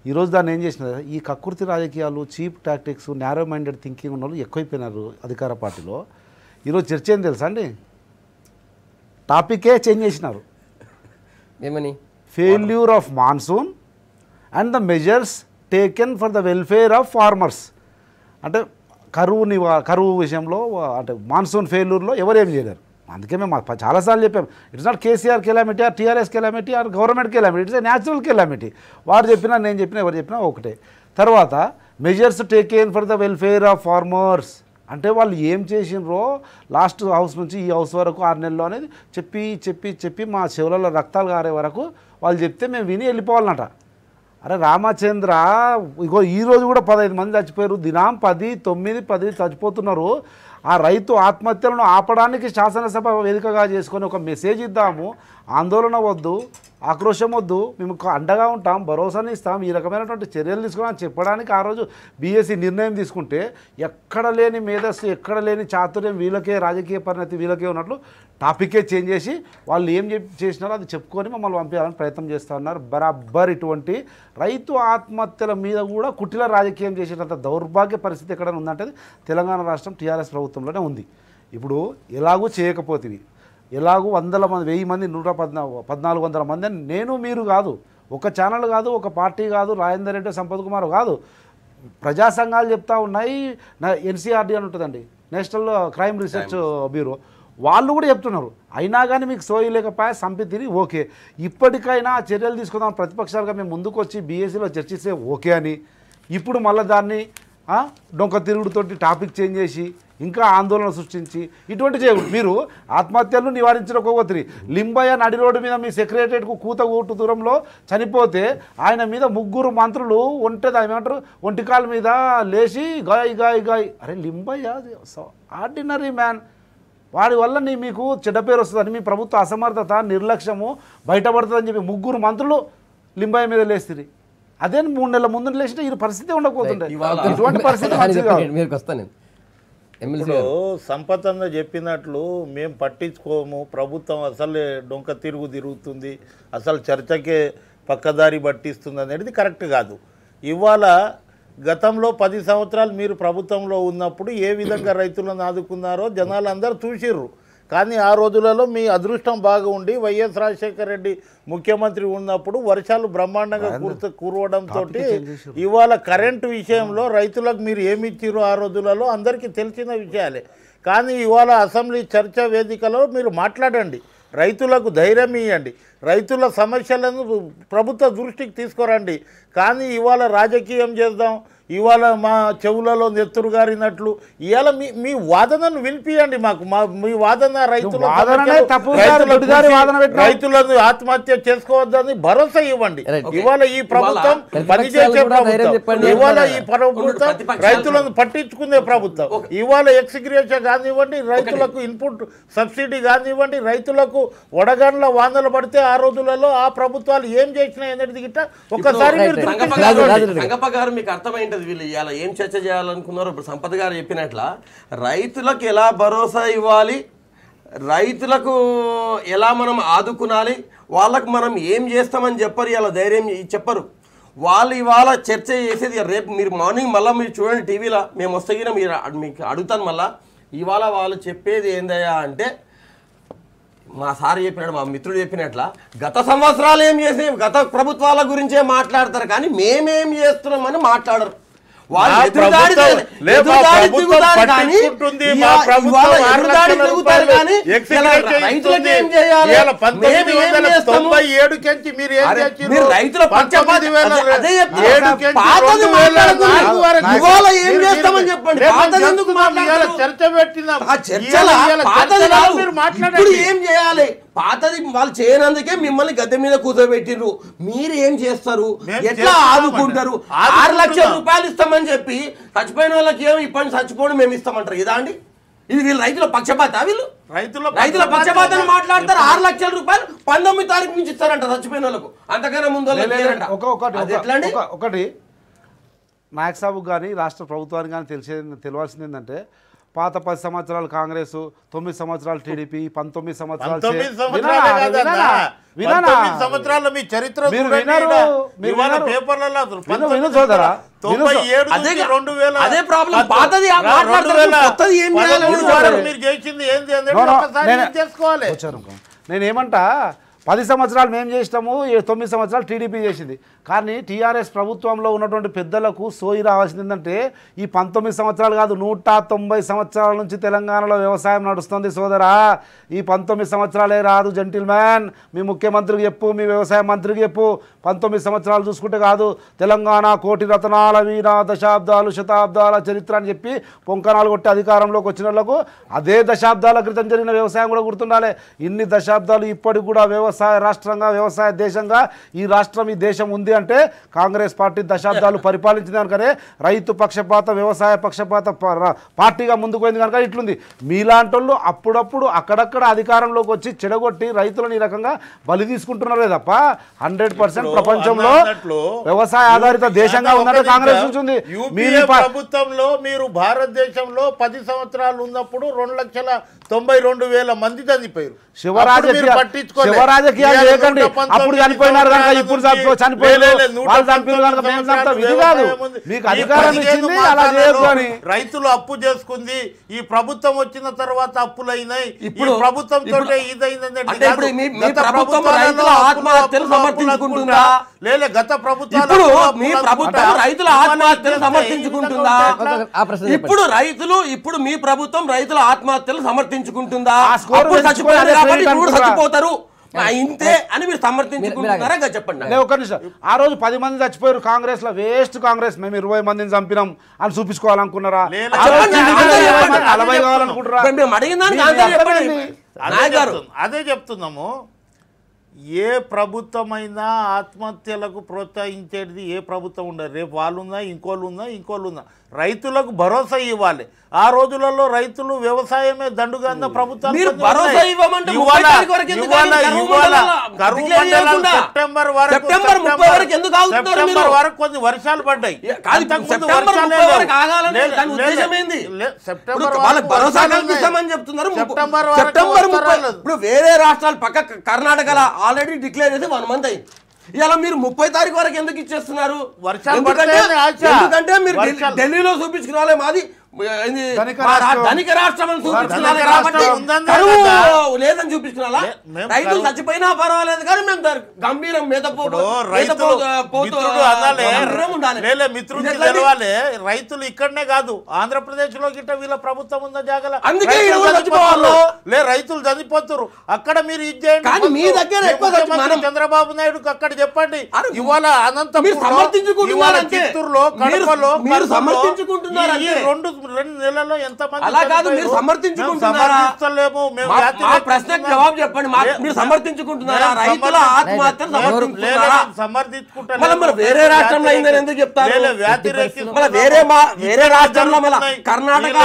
ఈరోజు దాన్ని ఏం చేసిన ఈ కక్కుర్తి రాజకీయాలు, cheap tactics, narrow minded thinking ఉన్న వాళ్ళు ఎక్కువైపోయినారు అధికార పార్టీలో. ఈరోజు చర్చ ఏం తెలుసా అండి? టాపికే చేంజ్ చేసినారు. ఏమని? Failure of monsoon and the measures taken for the welfare of farmers. అంటే కరువు విషయంలో అంటే మాన్సూన్ ఫెయిల్యూర్లో ఎవరేం చేయలేరు. అందుకే మేము చాలాసార్లు చెప్పాం, it's not KCR calamity or TRS calamity or government calamity, it's a natural calamity. వాడు చెప్పినా నేను చెప్పినా ఎవరు చెప్పినా ఒకటే. తర్వాత measures taken for the welfare of farmers అంటే వాళ్ళు ఏం చేసినరో లాస్ట్ హౌస్ నుంచి ఈ హౌస్ వరకు 6 నెలల్లో అనేది చెప్పి చెప్పి చెప్పి మా చెవులలో రక్తాలు కారే వరకు వాళ్ళు చెప్తే మేము విని వెళ్ళిపోవాలన్నట. అరే రామచంద్ర, ఇగో ఈరోజు కూడా 15 మంది చచ్చిపోయారు. దినం 10, 9, 10 చచ్చిపోతున్నారు. ఆ రైతు ఆత్మహత్యలను ఆపడానికి శాసనసభ వేదికగా చేసుకొని ఒక మెసేజ్ ఇద్దాము. ఆందోళన వద్దు, ఆక్రోశం వద్దు, మేము అండగా ఉంటాం, భరోసాని ఇస్తాం, ఈ రకమైనటువంటి చర్యలు తీసుకుని చెప్పడానికి ఆ రోజు బీఎస్సీ నిర్ణయం తీసుకుంటే ఎక్కడ లేని మేధస్సు, ఎక్కడ లేని చాతుర్యం వీళ్ళకే, రాజకీయ పరిణతి వీళ్ళకే ఉన్నట్లు టాపికే చేంజ్ చేసి వాళ్ళు ఏం చేసినారో అది చెప్పుకొని మమ్మల్ని పంపించాలని ప్రయత్నం చేస్తూ ఉన్నారు. బరాబర్ ఇటువంటి రైతు ఆత్మహత్యల మీద కూడా కుటిల రాజకీయం చేసేటంత దౌర్భాగ్య పరిస్థితి ఎక్కడైనా ఉందంటే తెలంగాణ రాష్ట్రం టీఆర్ఎస్ ప్రభుత్వంలోనే ఉంది. ఇప్పుడు ఎలాగూ చేయకపోతే ఎలాగూ 100 మంది, 1000 మంది, 11400 మంది అని నేను మీరు కాదు, ఒక ఛానల్ కాదు, ఒక పార్టీ కాదు, రాజేందర్ రెడ్డి, సంపత్ కుమార్ కాదు, ప్రజా సంఘాలు చెప్తా ఉన్నాయి. ఎన్సీఆర్డీ అని ఉంటుందండి, నేషనల్ క్రైమ్ రీసెర్చ్ బ్యూరో, వాళ్ళు కూడా చెప్తున్నారు. అయినా కానీ మీకు సోయి లేకపోయా, సంపితిని ఓకే, ఇప్పటికైనా చర్యలు తీసుకుందాం ప్రతిపక్షాలుగా మేము ముందుకు వచ్చి బీఎస్సీలో చర్చిస్తే ఓకే అని. ఇప్పుడు మళ్ళీ దాన్ని డొంక తిరుగుడుతోటి టాపిక్ చేంజ్ చేసి ఇంకా ఆందోళన సృష్టించి ఇటువంటి మీరు ఆత్మహత్యలను నివారించకపోతే లింబయ్య నడి రోడ్డు మీద మీ సెక్రటరియట్కు కూతగూటు దూరంలో చనిపోతే ఆయన మీద 3 మంత్రులు ఏమంటారు ఒంటికాల మీద లేచి గాయ్ గాయ్ గాయ్. అరే లింబయ్య ఆర్డినరీ మ్యాన్, వాడి వల్ల మీకు చెడ్డ పేరు వస్తుందని మీ ప్రభుత్వ అసమర్థత, నిర్లక్ష్యము బయటపడుతుందని చెప్పి 3 మంత్రులు లింబయ్య మీద లేస్తుంది. అదే 3 నెలల ముందు లేచినా ఈ పరిస్థితి ఉండకపోతుండే. ఇటువంటి పరిస్థితి ఇప్పుడు సంపతన్న చెప్పినట్లు మేము పట్టించుకోము, ప్రభుత్వం అసలే డొంక తిరుగుతుంది, అసలు చర్చకే పక్కదారి పట్టిస్తుంది అనేది కరెక్ట్ కాదు. ఇవాళ గతంలో 10 సంవత్సరాలు మీరు ప్రభుత్వంలో ఉన్నప్పుడు ఏ విధంగా రైతులను ఆదుకున్నారో జనాలు అందరూ చూసిర్రు. కానీ ఆ రోజులలో మీ అదృష్టం బాగా ఉండి వైఎస్ రాజశేఖర రెడ్డి ముఖ్యమంత్రి ఉన్నప్పుడు వర్షాలు బ్రహ్మాండంగా కురవడంతో ఇవాళ కరెంటు విషయంలో రైతులకు మీరు ఏమి ఇచ్చిర్రు ఆ రోజులలో అందరికీ తెలిసిన విషయాలే. కానీ ఇవాళ అసెంబ్లీ చర్చ వేదికలో మీరు మాట్లాడండి, రైతులకు ధైర్యం ఇవ్వండి, రైతుల సమస్యలను ప్రభుత్వ దృష్టికి తీసుకురండి. కానీ ఇవాళ రాజకీయం చేద్దాం, ఇవాళ మా చెవులలో నెత్తురు గారినట్లు ఇవాళ మీ వాదనను వినిపియండి మాకు. మీ వాదన రైతులను ఆత్మహత్య చేసుకోవద్దని భరోసా ఇవ్వండి. ఇవాళ ఈ ప్రభుత్వం పనిచేసే ప్రభుత్వం, ఇవాళ ఈ ప్రభుత్వం రైతులను పట్టించుకునే ప్రభుత్వం. ఇవాళ ఎక్స్గ్రేషియా కానివ్వండి, రైతులకు ఇన్పుట్ సబ్సిడీ కానివ్వండి, రైతులకు వడగండ్ల వానలు పడితే ఆ రోజులలో ఆ ప్రభుత్వాలు ఏం చేసినాయి అనేది గిట్ట ఒకసారి సంగప్ప గారు మీకు అర్థమైంది లేదు. వీళ్ళు ఇలా ఏం చర్చ చేయాలనుకున్నారో ఇప్పుడు సంపత్ గారు చెప్పినట్ల రైతులకు ఎలా భరోసా ఇవ్వాలి, రైతులకు ఎలా మనం ఆదుకునాలి, వాళ్ళకు మనం ఏం చేస్తామని చెప్పరు, ఇలా ధైర్యం చెప్పరు. వాళ్ళు ఇవాళ చర్చ చేసేది రేపు మీరు మార్నింగ్ మళ్ళీ మీరు చూడండి టీవీలో మేము వస్తాగినా మీరు మీకు అడుగుతాను మళ్ళీ. ఇవాళ వాళ్ళు చెప్పేది ఏందయ్యా అంటే మా సార్ చెప్పినాడు, మా మిత్రుడు చెప్పినట్ల గత సంవత్సరాలు ఏం చేసి గత ప్రభుత్వాల గురించే మాట్లాడతారు కానీ మేమేం చేస్తున్నామని మాట్లాడరు. వాళ్ళు ఎదురుదాడి తిరుగుతారు కానీ రైతులకు ఏం చేయాలి, రైతుల పక్షపాతి అదే పాతది ఇవాళ ఏం చేస్తామని చెప్పండి. చర్చ పెట్టిన ఇప్పుడు ఏం చేయాలి, పాతది వాళ్ళు చేయనందుకే మిమ్మల్ని గద్దె మీద కూర్చోబెట్టిర్రు. మీరు ఏం చేస్తారు, ఎట్లా ఆదుకుంటారు? 6 లక్షల రూపాయలు ఇస్తామని చెప్పి చచ్చిపోయిన వాళ్ళకి ఏమో ఇప్పటి చచ్చిపోవడం మేము ఇస్తామంటారు. ఇదా అండి ఇది? వీళ్ళు రైతుల పక్షపాత, వీళ్ళు రైతుల పక్షపాతాన్ని మాట్లాడతారు. 6 లక్షల రూపాయలు 19వ తారీఖు నుంచి ఇస్తారంట చచ్చిపోయిన వాళ్ళకు, అంతకన్నా ముందు ఒకటి నాయక్ సాబు కానీ రాష్ట్ర ప్రభుత్వానికి కానీ తెలియాల్సింది ఏంటంటే పాత 10 సంవత్సరాలు కాంగ్రెస్, 9 సంవత్సరాలు టీడీపీ, 19 సంవత్సరాలు మీ చరిత్ర మీరు చేసింది ఏంది చేసుకోవాలి. నేనేమంటా 10 సంవత్సరాలు మేము చేసినాము, 9 సంవత్సరాలు టీడీపీ చేసింది. కానీ టీఆర్ఎస్ ప్రభుత్వంలో ఉన్నటువంటి పెద్దలకు సోయి రావాల్సింది ఏంటంటే ఈ 19 సంవత్సరాలు కాదు 190 సంవత్సరాల నుంచి తెలంగాణలో వ్యవసాయం నడుస్తుంది సోదరా. ఈ 19 సంవత్సరాలే రాదు జెంటిల్మ్యాన్. మీ ముఖ్యమంత్రికి చెప్పు, మీ వ్యవసాయ మంత్రికి చెప్పు. 19 సంవత్సరాలు చూసుకుంటే కాదు, తెలంగాణ కోటి రతనాల వీణ, దశాబ్దాలు శతాబ్దాల చరిత్ర అని చెప్పి పొంకనాలు కొట్టి అధికారంలోకి వచ్చిన వాళ్ళకు అదే దశాబ్దాల క్రితం జరిగిన వ్యవసాయం కూడా గుర్తుండాలి. ఇన్ని దశాబ్దాలు ఇప్పటికి కూడా వ్యవసాయ రాష్ట్రంగా, వ్యవసాయ దేశంగా ఈ రాష్ట్రం, ఈ దేశం ఉంది అంటే కాంగ్రెస్ పార్టీ దశాబ్దాలు పరిపాలించింది కనుకనే రైతు పక్షపాత, వ్యవసాయ పక్షపాత పార్టీగా ముందుకు పోయింది కనుక ఇట్లుంది. మీలాంటి వాళ్ళు అప్పుడప్పుడు అక్కడక్కడ అధికారంలోకి వచ్చి చెడగొట్టి రైతులను ఈ రకంగా బలి తీసుకుంటున్నారే తప్ప 100% ప్రపంచంలో వ్యవసాయ ఆధారిత దేశంగా ఉందంటే కాంగ్రెస్ నుంచి ఉంది. ప్రభుత్వంలో మీరు భారతదేశంలో 10 సంవత్సరాలు ఉన్నప్పుడు 2,92,000 మంది చనిపోయారు. శివరాజకీయాలు చేయకండి. అప్పుడు చనిపోయినారు కనుక ఇప్పుడు చనిపోయారు, వాళ్ళు చనిపోయారు కనుక మేము చంపుతాం. ఇది కాదు, మీకు అధికారం ఇచ్చింది అలా చేయొద్దు అని. రైతులు అప్పు చేసుకుంది, ఈ ప్రభుత్వం వచ్చిన తర్వాత అప్పులైనాయి, ఇప్పుడు ప్రభుత్వం తోటే ఇదైందని లేదా గత ప్రభుత్వాలు రైతుల ఆత్మహత్యలు సమర్థించుకుంటుందా? ఇప్పుడు మీ ప్రభుత్వం రైతుల ఆత్మహత్యలు సమర్థించుకుంటుందా? చచ్చిపోతారు ఇంతే అని మీరు సమర్థించుకుంటున్నారా చెప్పండి. ఒక నిమిషం, ఆ రోజు 10 మంది చచ్చిపోయారు కాంగ్రెస్ లో, వేస్ట్ కాంగ్రెస్, మేము 20 మందిని చంపినాం అని చూపించుకోవాలనుకున్నారా? 40 కావాలనుకుంటారా? అదే చెప్తున్నాము. ఏ ప్రభుత్వమైనా ఆత్మహత్యలకు ప్రోత్సహించేది ఏ ప్రభుత్వం ఉండదు. రేపు వాళ్ళు ఉన్నా, ఇంకోళ్ళు ఉన్నా రైతులకు భరోసా ఇవ్వాలి. ఆ రోజులలో రైతులు వ్యవసాయమే దండుగా అన్న ప్రభుత్వం సెప్టెంబర్ వరకు కొన్ని వర్షాలు పడ్డాయి. ఇప్పుడు వేరే రాష్ట్రాలు పక్క కర్ణాటకలో ఆల్రెడీ డిక్లేర్ చేసి 1 మంత్ అయింది. ఇలా మీరు 30 తారీఖు వరకు ఎందుకు ఇచ్చేస్తున్నారు? ఎందుకంటే మీరు ఢిల్లీలో చూపించుకురాలే మాది ధనిక రాష్ట్రం లేదని చూపించుకున్నా. రైతులు చచ్చిపోయినా పర్వాలేదు కానీ మేము గంభీరం మిత్రుడు తెలవాలి. రైతులు ఇక్కడనే కాదు, ఆంధ్రప్రదేశ్ లో గిట్ట వీళ్ళ ప్రభుత్వం ఉన్న జాగల రైతులు చనిపోతారు. అక్కడ మీరు ఇచ్చేయండి. చంద్రబాబు నాయుడు అక్కడ చెప్పండి. ఇవాళ అనంతపురంలో, చిత్తూరులో, కడపలో 2 నెలల్లో ఎంత మంది అలా కాదు, మీరు సమర్థించుకుంటున్నారా? ప్రశ్నకు జవాబు చెప్పండి. మీరు సమర్థించుకుంటున్నారా? రైతుల ఆత్మహత్యలు సమర్థించుకుంటారు. వేరే రాష్ట్రంలో అయిందని ఎందుకు చెప్తారు? వేరే రాష్ట్రంలో కర్ణాటక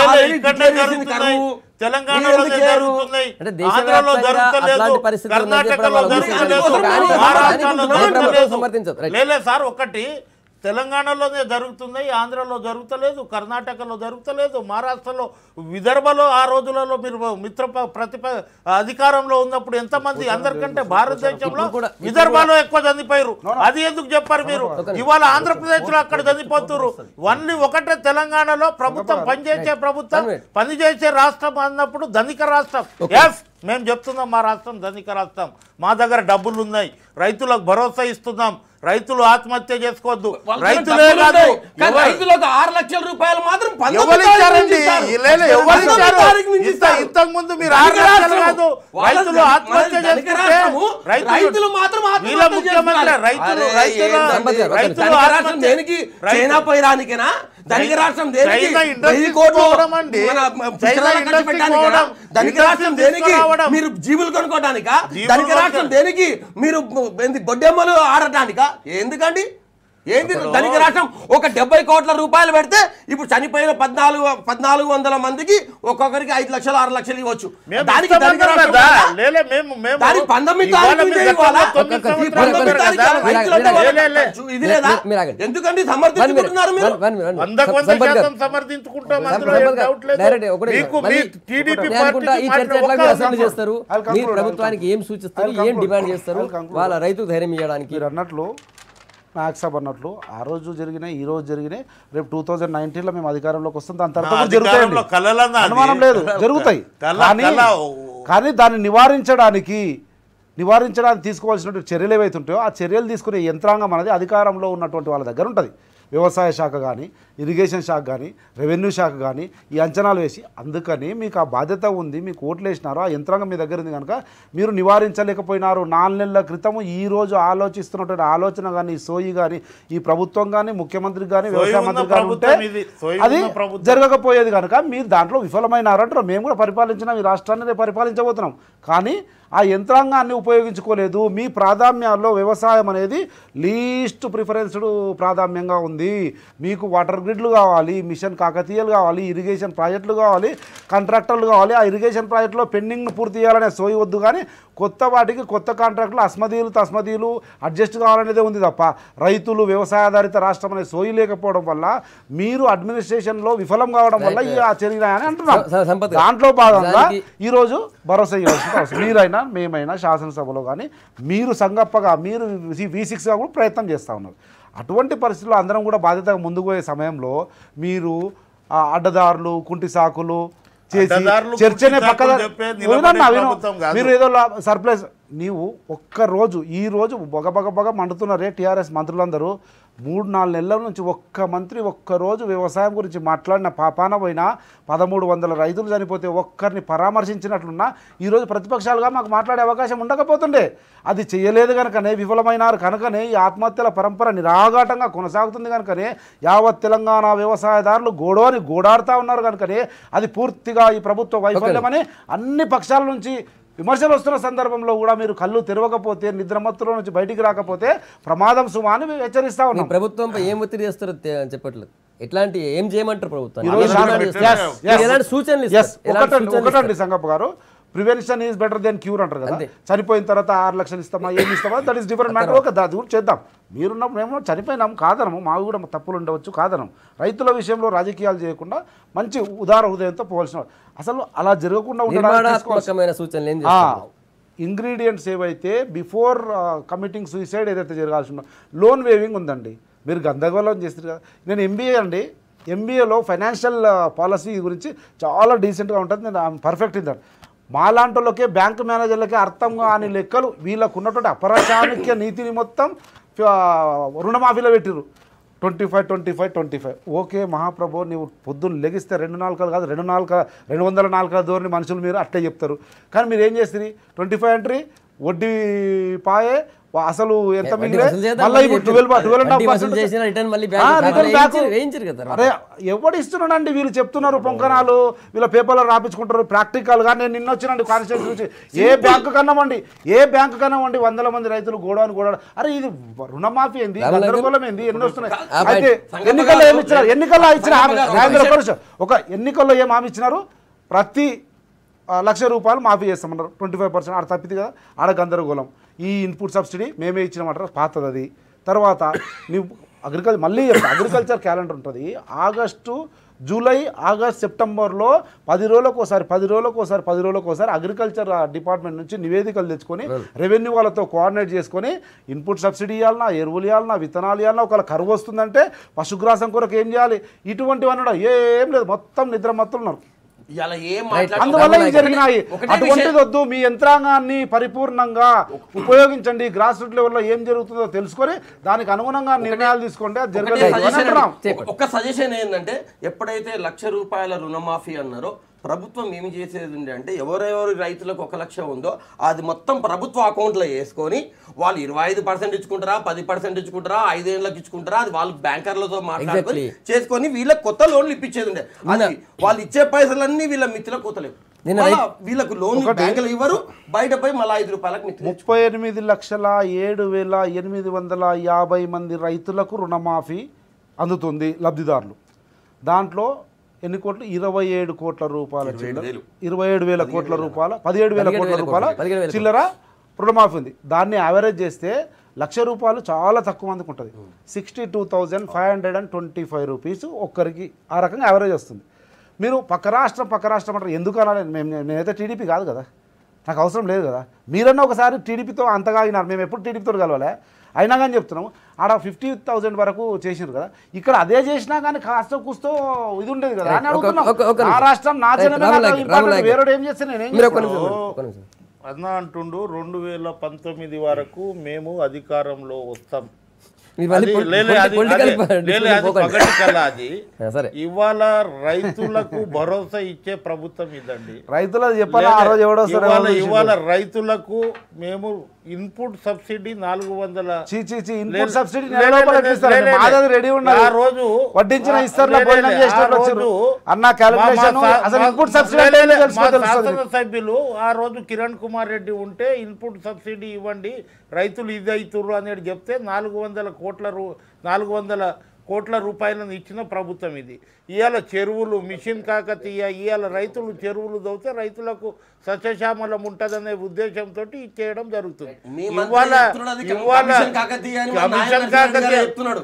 తెలంగాణలో జరుగుతున్నాయి, ఆంధ్రలో జరుగుతలేదు, కర్ణాటకలో జరుగుతలేదు, మహారాష్ట్రలో జరుగుతలేదు. లేదు సార్, ఒకటి తెలంగాణలోనే జరుగుతున్నాయి, ఆంధ్రలో జరుగుతలేదు, కర్ణాటకలో జరుగుతలేదు, మహారాష్ట్రలో, విదర్భలో ఆ రోజులలో మీరు అధికారంలో ఉన్నప్పుడు ఎంతమంది, అందరికంటే భారతదేశంలో విదర్భలో ఎక్కువ చనిపోయారు. అది ఎందుకు చెప్పారు మీరు? ఇవాళ ఆంధ్రప్రదేశ్లో అక్కడ చనిపోతున్నారు. ఓన్లీ ఒకటే తెలంగాణలో ప్రభుత్వం పనిచేసే ప్రభుత్వం, పనిచేసే రాష్ట్రం అన్నప్పుడు ధనిక రాష్ట్రం. ఎస్, మేము చెప్తున్నాం మా రాష్ట్రం ధనిక రాష్ట్రం, మా దగ్గర డబ్బులు ఉన్నాయి, రైతులకు భరోసా ఇస్తున్నాం, రైతులు ఆత్మహత్య చేసుకోవద్దు. రైతులే కాదు, రైతులకు 6 లక్షల రూపాయలు మాత్రం ఎవరిచ్చారండి? ఇంతకు ముందు మీరు 6 లక్షలు కాదు, రైతులు ఆత్మహత్య చేసుకుంటే రైతులు మాత్రం ముఖ్యమంత్రి రైతులు దేనికి చైనా పోయడానికేనా? ధనిక రాష్ట్రం దేనికి? ధనిక రాష్ట్రం దేనికి? మీరు జీవులు కొనుక్కోవడానికా? ధనిక రాష్ట్రం దేనికి? మీరు గొడ్డెమ్మలు ఆడటానికా? ఎందుకండి? ఏంటి ధనిక రాష్ట్రం? ఒక 70 కోట్ల రూపాయలు పెడితే ఇప్పుడు చనిపోయిన 1400 మందికి ఒక్కొక్కరికి 5 లక్షలు 6 లక్షలు ఇవ్వచ్చు. దానికి ఎందుకండి సమర్థించుకుంటున్నారు మీరు? ప్రభుత్వానికి ఏం సూచిస్తారు, ఏం డిమాండ్ చేస్తారు వాళ్ళ రైతుకు ధైర్యం ఇవ్వడానికి? అన్నట్లు మ్యాక్సప్ అన్నట్లు ఆ రోజు జరిగినాయి, ఈ రోజు జరిగినాయి, రేపు 2019లో మేము అధికారంలోకి వస్తాం, దాని తర్వాత జరుగుతాయి, అనుమానం లేదు, జరుగుతాయి. కానీ దాన్ని నివారించడానికి తీసుకోవాల్సినటువంటి చర్యలు ఏవైతే ఉంటాయో ఆ చర్యలు తీసుకునే యంత్రాంగం అనేది అధికారంలో ఉన్నటువంటి వాళ్ళ దగ్గర ఉంటుంది. వ్యవసాయ శాఖ కానీ, ఇరిగేషన్ శాఖ కానీ, రెవెన్యూ శాఖ కానీ ఈ అంచనాలు వేసి, అందుకని మీకు ఆ బాధ్యత ఉంది, మీకు ఓట్లు వేసినారు, ఆ యంత్రాంగం మీ దగ్గర ఉంది కనుక మీరు నివారించలేకపోయినారు. 4 నెలల క్రితము ఈరోజు ఆలోచిస్తున్నటువంటి ఆలోచన కానీ, సోయి కానీ, ఈ ప్రభుత్వం కానీ, ముఖ్యమంత్రి కానీ, వ్యవసాయ మంత్రి కానీ ఉంటే అది జరగకపోయేది కనుక మీరు దాంట్లో విఫలమైనారు అంటారు. మేము కూడా పరిపాలించినాం, ఈ రాష్ట్రాన్ని పరిపాలించబోతున్నాం, కానీ ఆ యంత్రాంగాన్ని ఉపయోగించుకోలేదు. మీ ప్రాధాన్యాల్లో వ్యవసాయం అనేది లీస్ట్ ప్రిఫరెన్స్డ్ ప్రాధాన్యంగా ఉంది. మీకు వాటర్ గ్రిడ్లు కావాలి, మిషన్ కాకతీయలు కావాలి, ఇరిగేషన్ ప్రాజెక్టులు కావాలి, కాంట్రాక్టర్లు కావాలి. ఆ ఇరిగేషన్ ప్రాజెక్టులో పెండింగ్ను పూర్తి చేయాలనే సోయి వద్దు, కానీ కొత్త వాటికి కొత్త కాంట్రాక్టులు తస్మదీలు అడ్జస్ట్ కావాలనేదే ఉంది తప్ప రైతులు వ్యవసాయాధారిత రాష్ట్రం అనే సోయి లేకపోవడం వల్ల మీరు అడ్మినిస్ట్రేషన్లో విఫలం కావడం వల్ల ఈ జరిగినాయని అంటున్నాం. దాంట్లో భాగంగా ఈరోజు భరోసా ఇవ్వాల్సిన అవసరం. మీరైనా మేమైనా శాసనసభలో కానీ మీరు సంగప్పగా, మీరు V6గా కూడా ప్రయత్నం చేస్తూ ఉన్నారు. అటువంటి పరిస్థితుల్లో అందరం కూడా బాధ్యతగా ముందుకు పోయే సమయంలో మీరు అడ్డదారులు, కుంటి సాకులు చేసి చర్చనే మీరు ఏదో సర్ప్రైజ్ నీవు ఒక్కరోజు ఈరోజు బొగ మండుతున్నారే టీఆర్ఎస్ మంత్రులందరూ. 3-4 నెలల నుంచి ఒక్క మంత్రి ఒక్కరోజు వ్యవసాయం గురించి మాట్లాడిన పాపాన పోయినా 1300 రైతులు చనిపోతే ఒక్కరిని పరామర్శించినట్లున్నా ఈరోజు ప్రతిపక్షాలుగా మాకు మాట్లాడే అవకాశం ఉండకపోతుండే. అది చేయలేదు కనుకనే, విఫలమైనారు కనుకనే ఈ ఆత్మహత్యల పరంపర నిరాఘాటంగా కొనసాగుతుంది కనుకనే యావత్ తెలంగాణ వ్యవసాయదారులు గోడాడుతూ ఉన్నారు కనుకనే అది పూర్తిగా ఈ ప్రభుత్వ వైఫల్యమని అన్ని పక్షాల నుంచి విమర్శలు వస్తున్న సందర్భంలో కూడా మీరు కళ్ళు తెరవకపోతే, నిద్రమత్తులో నుంచి బయటికి రాకపోతే ప్రమాదం సుమా అని హెచ్చరిస్తా ఉన్నాం. ప్రభుత్వంపై ఏం ఒత్తిడి చేస్తారో చెప్పట్లేదు, ఎట్లాంటి ఏం చేయమంటారు ప్రభుత్వం? ఒకటండి సంగప్ప గారు, prevention is better than cure అంటారు కదా. చనిపోయిన తర్వాత 6 లక్షలు ఇస్తామా, ఏమి ఇస్తామా, that is different matter. Okay, అది కూడా చేద్దాం. మీరున్నప్పుడు మేము చనిపోయినాం కాదనము, మావి కూడా తప్పులు ఉండవచ్చు కాదనం. రైతుల విషయంలో రాజకీయాలు చేయకుండా మంచి ఉదార హృదయంతో పోవాల్సిన, అసలు అలా జరగకుండా ఉండడానికి ఇంగ్రీడియంట్స్ ఏవైతే బిఫోర్ కమిటింగ్ సూసైడ్ ఏదైతే జరగాల్సిన లోన్ వేవింగ్ ఉందండి. మీరు గందరగోళం చేస్తారు కదా. నేను ఎంబీఏ అండి, ఎంబీఏలో ఫైనాన్షియల్ పాలసీ గురించి చాలా డీసెంట్గా ఉంటుంది. నేను పర్ఫెక్ట్ ఇద్దాను. మాలాంటి వాళ్ళకే, బ్యాంకు మేనేజర్లకే అర్థం కాని లెక్కలు వీళ్ళకు ఉన్నటువంటి అపరచాణిక్య నీతిని మొత్తం రుణమాఫీలో పెట్టిరు. 25. ఓకే మహాప్రభు, నీవు పొద్దున్న లెగిస్తే 2 నాలుకలు కాదు 200 నాలుకల ధోరణి మనుషులు మీరు అట్లే చెప్తారు. కానీ మీరు ఏం చేస్తారు? 25 అంటే వడ్డీ పాయే, అసలు ఎంత మిగిలే, మళ్ళీ ఇప్పుడు 12% అరే ఎవడు ఇస్తున్నాడండి? వీళ్ళు చెప్తున్నారు పొంకనాలు, వీళ్ళ పేపర్లో రాపించుకుంటారు ప్రాక్టికల్గా. నేను నిన్న వచ్చినండి కాన్స్టిట్యూన్సీ నుంచి, ఏ బ్యాంకు కన్నా వండి 100 మంది రైతులు గోడాను. అరే ఇది రుణమాఫీ ఏంది, గందరగోళం ఏంది, ఎన్ని వస్తున్నాయి? అయితే ఎన్నికల్లో ఏమి ఇచ్చినారు? ఎన్నికల్లో ఏం హామీ ఇచ్చినారు? ప్రతి ₹1,00,000 మాఫీ చేస్తామన్నారు. 25% ఆడ తప్పితే కదా, ఆడ గందరగోళం. ఈ ఇన్పుట్ సబ్సిడీ మేమే ఇచ్చినామంటారు, పాతది. అది తర్వాత నువ్వు అగ్రికల్చర్ క్యాలెండర్ ఉంటుంది. ఆగస్టు, జూలై, ఆగస్ట్, సెప్టెంబర్లో 10 రోజులకు ఒకసారి అగ్రికల్చర్ డిపార్ట్మెంట్ నుంచి నివేదికలు తెచ్చుకొని రెవెన్యూ వాళ్ళతో కోఆర్డినేట్ చేసుకొని ఇన్పుట్ సబ్సిడీ ఇవ్వాలన్నా, ఎరువులు ఇవ్వాలన్నా, విత్తనాలు ఇవ్వాలన్నా, ఒకవేళ కరువు వస్తుందంటే పశుగ్రాసం కొరకు ఏం చేయాలి, ఇటువంటివన్నీ కూడా ఏం లేదు, మొత్తం నిద్రమత్తులున్నారు. అందువల్ల ఇవి జరిగినాయి. అటువంటిది వద్దు, మీ యంత్రాంగాన్ని పరిపూర్ణంగా ఉపయోగించండి, గ్రాస్ రూట్ లెవెల్లో ఏం జరుగుతుందో తెలుసుకొని దానికి అనుగుణంగా నిర్ణయాలు తీసుకోండి. అది జరగలేదు. ఒక సజెషన్ ఏంటంటే, ఎప్పుడైతే ₹1,00,000 రుణమాఫీ అన్నారో ప్రభుత్వం ఏమి చేసేది ఉండే అంటే, ఎవరెవరి రైతులకు 1,00,000 ఉందో అది మొత్తం ప్రభుత్వ అకౌంట్లో వేసుకొని వాళ్ళు 25% ఇచ్చుకుంటారా, 10% ఇచ్చుకుంటారా, 5 ఏళ్ళకి ఇచ్చుకుంటారా, అది వాళ్ళు బ్యాంకర్లతో మాట్లాడుకొని చేసుకొని వీళ్ళకి కొత్త లోన్లు ఇప్పించేది ఉండే. అది వాళ్ళు ఇచ్చే పైసలన్నీ వీళ్ళ మిత్రుల కోతలేవు, వీళ్ళకు లోన్ బ్యాంకులు ఇవ్వరు, బయట పోయి మళ్ళీ ₹5 మిత్రులు. 38,07,850 మంది రైతులకు రుణమాఫీ అందుతుంది లబ్ధిదారులు. దాంట్లో ఎన్ని కోట్లు? 27 కోట్ల రూపాయల చిల్లర, 27,000 కోట్ల రూపాయల, 17,000 కోట్ల రూపాయల చిల్లర రుణమాఫీ ఉంది. దాన్ని యావరేజ్ చేస్తే ₹1,00,000 చాలా తక్కువ మందికి ఉంటుంది. 62,525 రూపీస్ ఒక్కరికి ఆ రకంగా యావరేజ్ వస్తుంది. మీరు పక్క రాష్ట్రం అంటారు, ఎందుకు అనాలి? నేనైతే టీడీపీ కాదు కదా, నాకు అవసరం లేదు కదా. మీరన్నా ఒకసారి టీడీపీతో అంతగా అయినారు, మేము ఎప్పుడు టీడీపీతో కలవాలే, అయినా కానీ చెప్తున్నాము. ఆడ 50,000 వరకు చేసినారు కదా, ఇక్కడ అదే చేసినా కానీ కాస్త కూస్తో ఇది ఉండేది కదా అని అడుగుతున్నాం. ఆ రాష్ట్రం నా జనమే, వేరే ఏం చేస్తే నేనేం అన్న అంటుండు 2019 వరకు మేము అధికారంలో వస్తాం. ఇవాళ రైతులకు భరోసా ఇచ్చే ప్రభుత్వం ఇదండి. రైతులకు చెప్పాలి, ఇవాళ రైతులకు మేము ఇన్పుట్ సబ్సిడీ 400 సభ్యులు ఆ రోజు కిరణ్ కుమార్ రెడ్డి ఉంటే ఇన్పుట్ సబ్సిడీ ఇవ్వండి రైతులు ఇది అవుతుర్రు అనేది చెప్తే 400 కోట్ల రూపాయలను ఇచ్చిన ప్రభుత్వం ఇది. ఇవాళ చెరువులు మిషన్ కాకతీయ, ఇవాళ రైతులు చెరువులు దవ్వుతే రైతులకు సస్యశ్యామలం ఉంటుందనే ఉద్దేశంతో చేయడం జరుగుతుంది.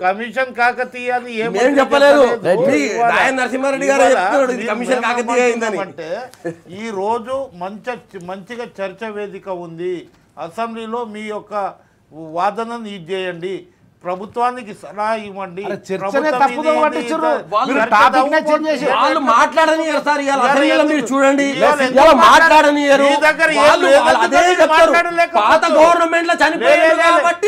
కమిషన్ కాకతీయ అని అంటే ఈ రోజు మంచిగా చర్చ వేదిక ఉంది, అసెంబ్లీలో మీ యొక్క వాదనను ఇది చేయండి, ప్రభుత్వానికి సలహా ఇవ్వండి. చూడండి, పాత గవర్నమెంట్ లో చనిపోయారు కాబట్టి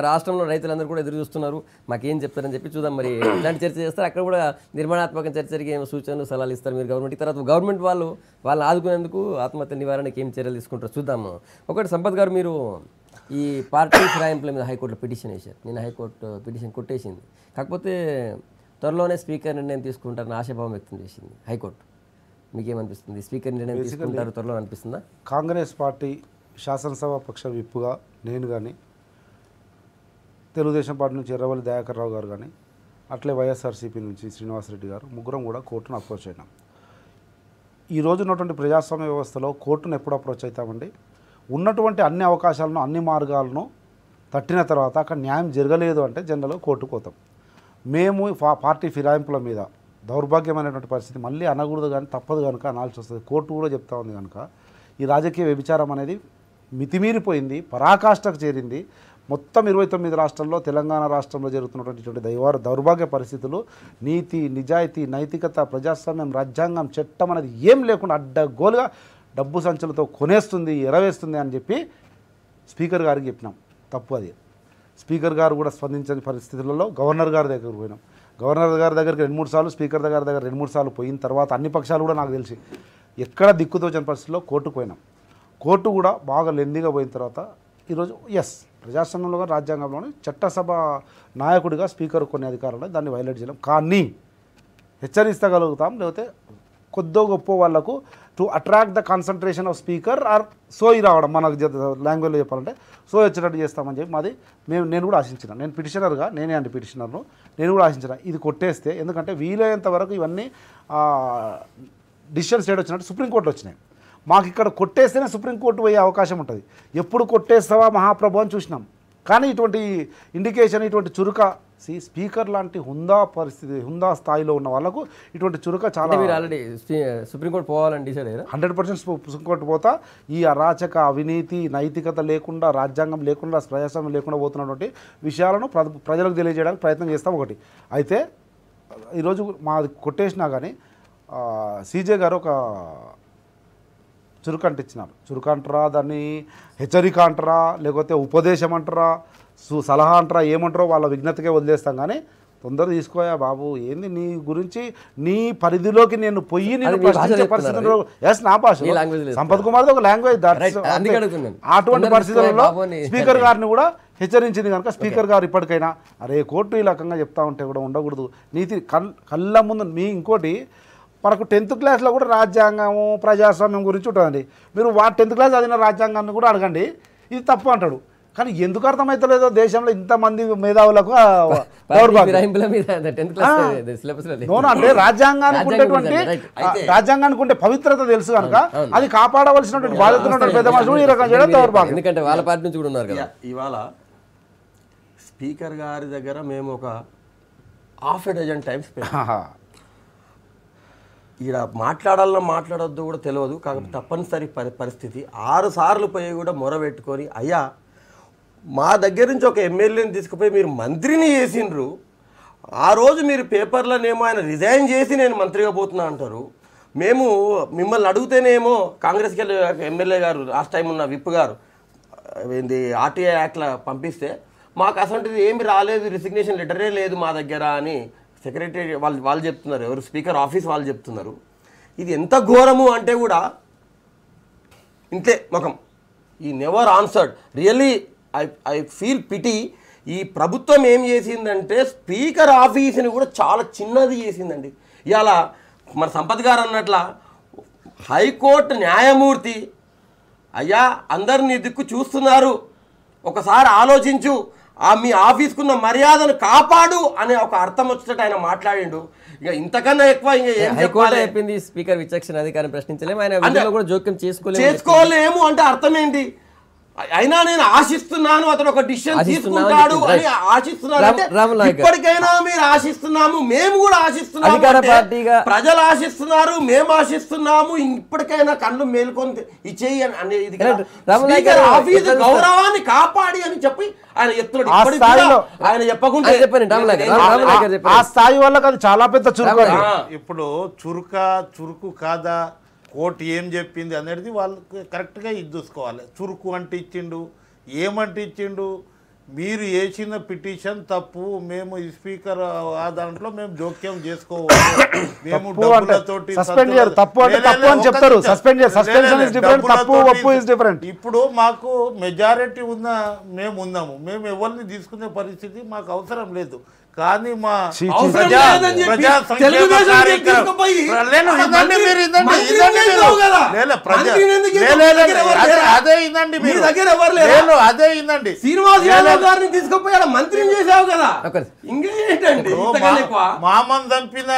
రాష్ట్రంలో రైతులందరూ కూడా ఎదురు చూస్తున్నారు, మాకేం చెప్తారని చెప్పి చూద్దాం. మరి ఇలాంటి చర్చ చేస్తారు, అక్కడ కూడా నిర్మాణాత్మక చర్చకి ఏమో సూచనలు సలహాలు ఇస్తారు మీరు గవర్నమెంట్. తర్వాత గవర్నమెంట్ వాళ్ళని ఆదుకునేందుకు ఆత్మహత్య నివారణకి ఏం చర్యలు తీసుకుంటారో చూద్దాము. ఒకటి సంపత్ గారు, మీరు ఈ పార్టీ ఫిరాయింపుల మీద హైకోర్టులో పిటిషన్ వేశారు. నేను హైకోర్టు పిటిషన్ కొట్టేసింది, కాకపోతే త్వరలోనే స్పీకర్ నిర్ణయం తీసుకుంటారని ఆశాభావం వ్యక్తం చేసింది హైకోర్టు. మీకేమనిపిస్తుంది? స్పీకర్ నిర్ణయం తీసుకుంటారు త్వరలో అనిపిస్తుందా? కాంగ్రెస్ పార్టీ శాసనసభ పక్ష విప్పుగా నేను కానీ, తెలుగుదేశం పార్టీ నుంచి ఎర్రవల్లి దయాకర్ రావు గారు కానీ, అట్లే వైఎస్ఆర్సీపీ నుంచి శ్రీనివాసరెడ్డి గారు ముగ్గురం కూడా కోర్టును అప్రోచ్ అయినాం. ఈ రోజు ఉన్నటువంటి ప్రజాస్వామ్య వ్యవస్థలో కోర్టును ఎప్పుడు అప్రోచ్ అవుతామండి? ఉన్నటువంటి అన్ని అవకాశాలను, అన్ని మార్గాలను తట్టిన తర్వాత అక్కడ న్యాయం జరగలేదు అంటే జనరల్గా కోర్టుకు పోతాం. మేము పార్టీ ఫిరాయింపుల మీద దౌర్భాగ్యమైనటువంటి పరిస్థితి మళ్ళీ అనకూడదు కానీ తప్పదు కనుక అనాల్సి వస్తుంది. కోర్టు కూడా చెప్తా ఉంది కనుక ఈ రాజకీయ వ్యభిచారం అనేది మితిమీరిపోయింది, పరాకాష్ఠకు చేరింది. మొత్తం 29 రాష్ట్రాల్లో, తెలంగాణ రాష్ట్రంలో జరుగుతున్నటువంటి దౌర్భాగ్య పరిస్థితులు, నీతి, నిజాయితీ, నైతికత, ప్రజాస్వామ్యం, రాజ్యాంగం, చట్టం అనేది ఏం లేకుండా అడ్డగోలుగా డబ్బు సంచులతో కొనేస్తుంది, ఎరవేస్తుంది అని చెప్పి స్పీకర్ గారికి చెప్పినాం. తప్పు అది. స్పీకర్ గారు కూడా స్పందించని పరిస్థితులలో గవర్నర్ గారి దగ్గరకు పోయినాం. గవర్నర్ గారి దగ్గరికి 2-3 సార్లు, స్పీకర్ గారి దగ్గర 2-3 సార్లు పోయిన తర్వాత అన్ని పక్షాలు కూడా నాకు తెలిసి ఎక్కడ దిక్కుతోచని పరిస్థితుల్లో కోర్టుకు పోయినాం. కోర్టు కూడా బాగా లెందీగా పోయిన తర్వాత ఈరోజు ప్రజాస్వామ్యంలో రాజ్యాంగంలోని చట్టసభ నాయకుడిగా స్పీకర్ కొన్ని అధికారులు దాన్ని వైలేట్ చేయలేం, కానీ హెచ్చరిస్తగలుగుతాం. లేకపోతే కొద్దో గొప్ప వాళ్లకు to attract the concentration of speaker or సోయి రావడం, మనకు లాంగ్వేజ్లో చెప్పాలంటే సో వచ్చేటట్టు చేస్తామని చెప్పి మాది నేను కూడా ఆశించిన. నేను పిటిషనర్గా, నేనే అండి పిటిషనర్ను, నేను కూడా ఆశించిన ఇది కొట్టేస్తే. ఎందుకంటే వీలైనంత వరకు ఇవన్నీ డిసిషన్స్ ఏడు వచ్చినట్టు సుప్రీంకోర్టులో వచ్చినాయి. మాకు ఇక్కడ కొట్టేస్తేనే సుప్రీంకోర్టు పోయే అవకాశం ఉంటుంది. ఎప్పుడు కొట్టేస్తావా మహాప్రభు అని చూసినాం. కానీ ఇటువంటి ఇండికేషన్, ఇటువంటి చురుక స్పీకర్ లాంటి హుందా స్థాయిలో ఉన్న వాళ్ళకు ఇటువంటి చురుక చాలా. మీరు ఆల్రెడీ సుప్రీంకోర్టు పోవాలని డిసైడ్ అయ్యారా? 100% సుప్రీంకోర్టు పోతా. ఈ అరాచక, అవినీతి, నైతికత లేకుండా, రాజ్యాంగం లేకుండా, ప్రజాస్వామ్యం లేకుండా పోతున్నటువంటి విషయాలను ప్రజలకు తెలియజేయడానికి ప్రయత్నం చేస్తాం. ఒకటి అయితే ఈరోజు మాది కొట్టేసినా కానీ సీజే గారు ఒక చురుకు అంటించినారు. చురుకు అంటారా, దాన్ని హెచ్చరిక అంటారా, లేకపోతే ఉపదేశం అంటారా, సలహా అంటారా, ఏమంటారో వాళ్ళ విజ్ఞతకే వదిలేస్తాం. కానీ తొందర తీసుకోయా బాబు, ఏంది నీ గురించి నీ పరిధిలోకి నేను పొయ్యి నేను ప్రశ్నించే పరిస్థితుల్లో. ఎస్, నా భాష సంపత్ కుమార్ది ఒక లాంగ్వేజ్. అటువంటి పరిస్థితుల్లో స్పీకర్ గారిని కూడా హెచ్చరించింది కనుక స్పీకర్ గారు ఇప్పటికైనా అరే కోర్టు ఈ రకంగా చెప్తా ఉంటే కూడా ఉండకూడదు. నీతి కళ్ళ ముందు మీ ఇంకోటి మనకు 10th క్లాస్లో కూడా రాజ్యాంగము, ప్రజాస్వామ్యం గురించి ఉంటుందండి. మీరు 10th క్లాస్ చదివిన రాజ్యాంగాన్ని కూడా అడగండి, ఇది తప్పు అంటాడు. కానీ ఎందుకు అర్థమవుతలేదో దేశంలో ఇంతమంది మేధావులకు అంటే రాజ్యాంగానికి ఉండే పవిత్రత తెలుసు కనుక అది కాపాడవలసినటువంటి బాధ్యత ఉన్నటువంటి పెద్ద మనుషులు ఈ రకం చేయడం దౌర్భాగ్యం. ఎందుకంటే వాళ్ళ పార్టీ నుంచి కూడా ఉన్నారు కదా. ఇవాళ స్పీకర్ గారి దగ్గర మేము ఒక హాఫ్ ఎ డజన్ టైమ్స్ ఇక్కడ మాట్లాడాలన్నా మాట్లాడొద్దు కూడా తెలియదు. కాకపోతే తప్పనిసరి పరిస్థితి 6 సార్లు పోయి కూడా మొరబెట్టుకొని అయ్యా మా దగ్గర నుంచి ఒక ఎమ్మెల్యేని తీసుకుపోయి మీరు మంత్రిని చేసిండ్రు, ఆ రోజు మీరు పేపర్లోనేమో ఆయన రిజైన్ చేసి నేను మంత్రిగా పోతున్నా అంటారు. మేము మిమ్మల్ని అడిగితేనేమో కాంగ్రెస్కి ఎమ్మెల్యే గారు లాస్ట్ టైం ఉన్న విప్ గారు ఏంది ఆర్టీఐ యాక్ట్లో పంపిస్తే మాకు అసలు ఏమి రాలేదు, రిసిగ్నేషన్ లెటరే లేదు మా దగ్గర అని సెక్రటరీ వాళ్ళు చెప్తున్నారు. ఎవరు స్పీకర్ ఆఫీస్ వాళ్ళు చెప్తున్నారు. ఇది ఎంత ఘోరము అంటే కూడా ఇంతే ముఖం. ఈ never answered. Really I feel pity. ఈ ప్రభుత్వం ఏం చేసిందంటే స్పీకర్ ఆఫీస్ని కూడా చాలా చిన్నది చేసిందండి. ఇవాళ మన సంపత్ గారు అన్నట్ల హైకోర్టు న్యాయమూర్తి అయ్యా అందరు నీ దిక్కు చూస్తున్నారు, ఒకసారి ఆలోచించు, మీ ఆఫీస్కున్న మర్యాదను కాపాడు అనే ఒక అర్థం వచ్చేటట్టు ఆయన మాట్లాడిండు. ఇక ఇంతకన్నా ఎక్కువ హైకోర్టు చెప్పింది స్పీకర్ విచక్షణ అధికారం ప్రశ్నించలేము, ఆయన కూడా జోక్యం చేసుకోలేము అంటే అర్థం ఏంటి? అయినా నేను ఆశిస్తున్నాను అతను ఒక డిసిషన్ తీసుకుంటాడు అని ఆశిస్తున్నాను. ఇప్పటికైనా మీరు ఆశిస్తున్నాము, మేము కూడా ఆశిస్తున్నాము, ప్రజలు ఆశిస్తున్నారు, మేము ఆశిస్తున్నాము. ఇప్పటికైనా కళ్ళు మేల్కొని ఇచ్చేయి అనేది ఆఫీసు గౌరవాన్ని కాపాడి అని చెప్పి ఆయన చెప్తున్నాడు. ఆయన చెప్పకుండా ఆ స్థాయి వాళ్ళకి అది చాలా పెద్ద చురుకు. ఇప్పుడు చురుకు కాదా, కోర్టు ఏం చెప్పింది అనేది వాళ్ళు కరెక్ట్గా ఇది చూసుకోవాలి. చురుకు అంటే ఇచ్చిండు, ఏమంటే ఇచ్చిండు, మీరు వేసిన పిటిషన్ తప్పు, మేము ఈ స్పీకర్ ఆ దాంట్లో మేము జోక్యం చేసుకోవాలి, మేము డబ్బులతోటి ఇప్పుడు మాకు మెజారిటీ ఉన్న మేము ఉన్నాము, మేము ఎవరిని తీసుకునే పరిస్థితి మాకు అవసరం లేదు. కానీ మా ప్రజా అదే ఇందండి అదే ఇందండి మామని చంపిన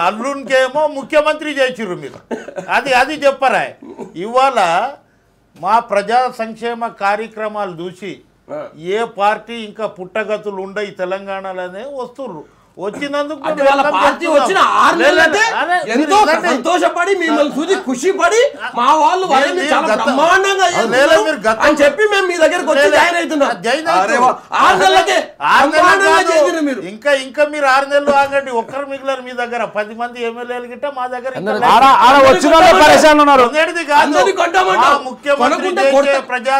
అల్లునికేమో ముఖ్యమంత్రి చేసిర్రు మీరు, అది చెప్పరా? ఇవాళ మా ప్రజా సంక్షేమ కార్యక్రమాలు చూసి ఏ పార్టీ ఇంకా పుట్టగతులు ఉండయి తెలంగాణలోనే వస్తుర్రు. వచ్చినందుకు సంతోషపడి మిమ్మల్ని చూసి ఖుషిపడి మా వాళ్ళు చెప్పి మేము మీ దగ్గరకు వచ్చి జాయిన్ అవుతున్నాం. ఇంకా మీరు 6 నెలలు ఆగండి, ఒక్కరు మిగిలిన మీ దగ్గర 10 మంది ఎమ్మెల్యేలు గిట్ట మా దగ్గర ముఖ్యమంత్రి ప్రజా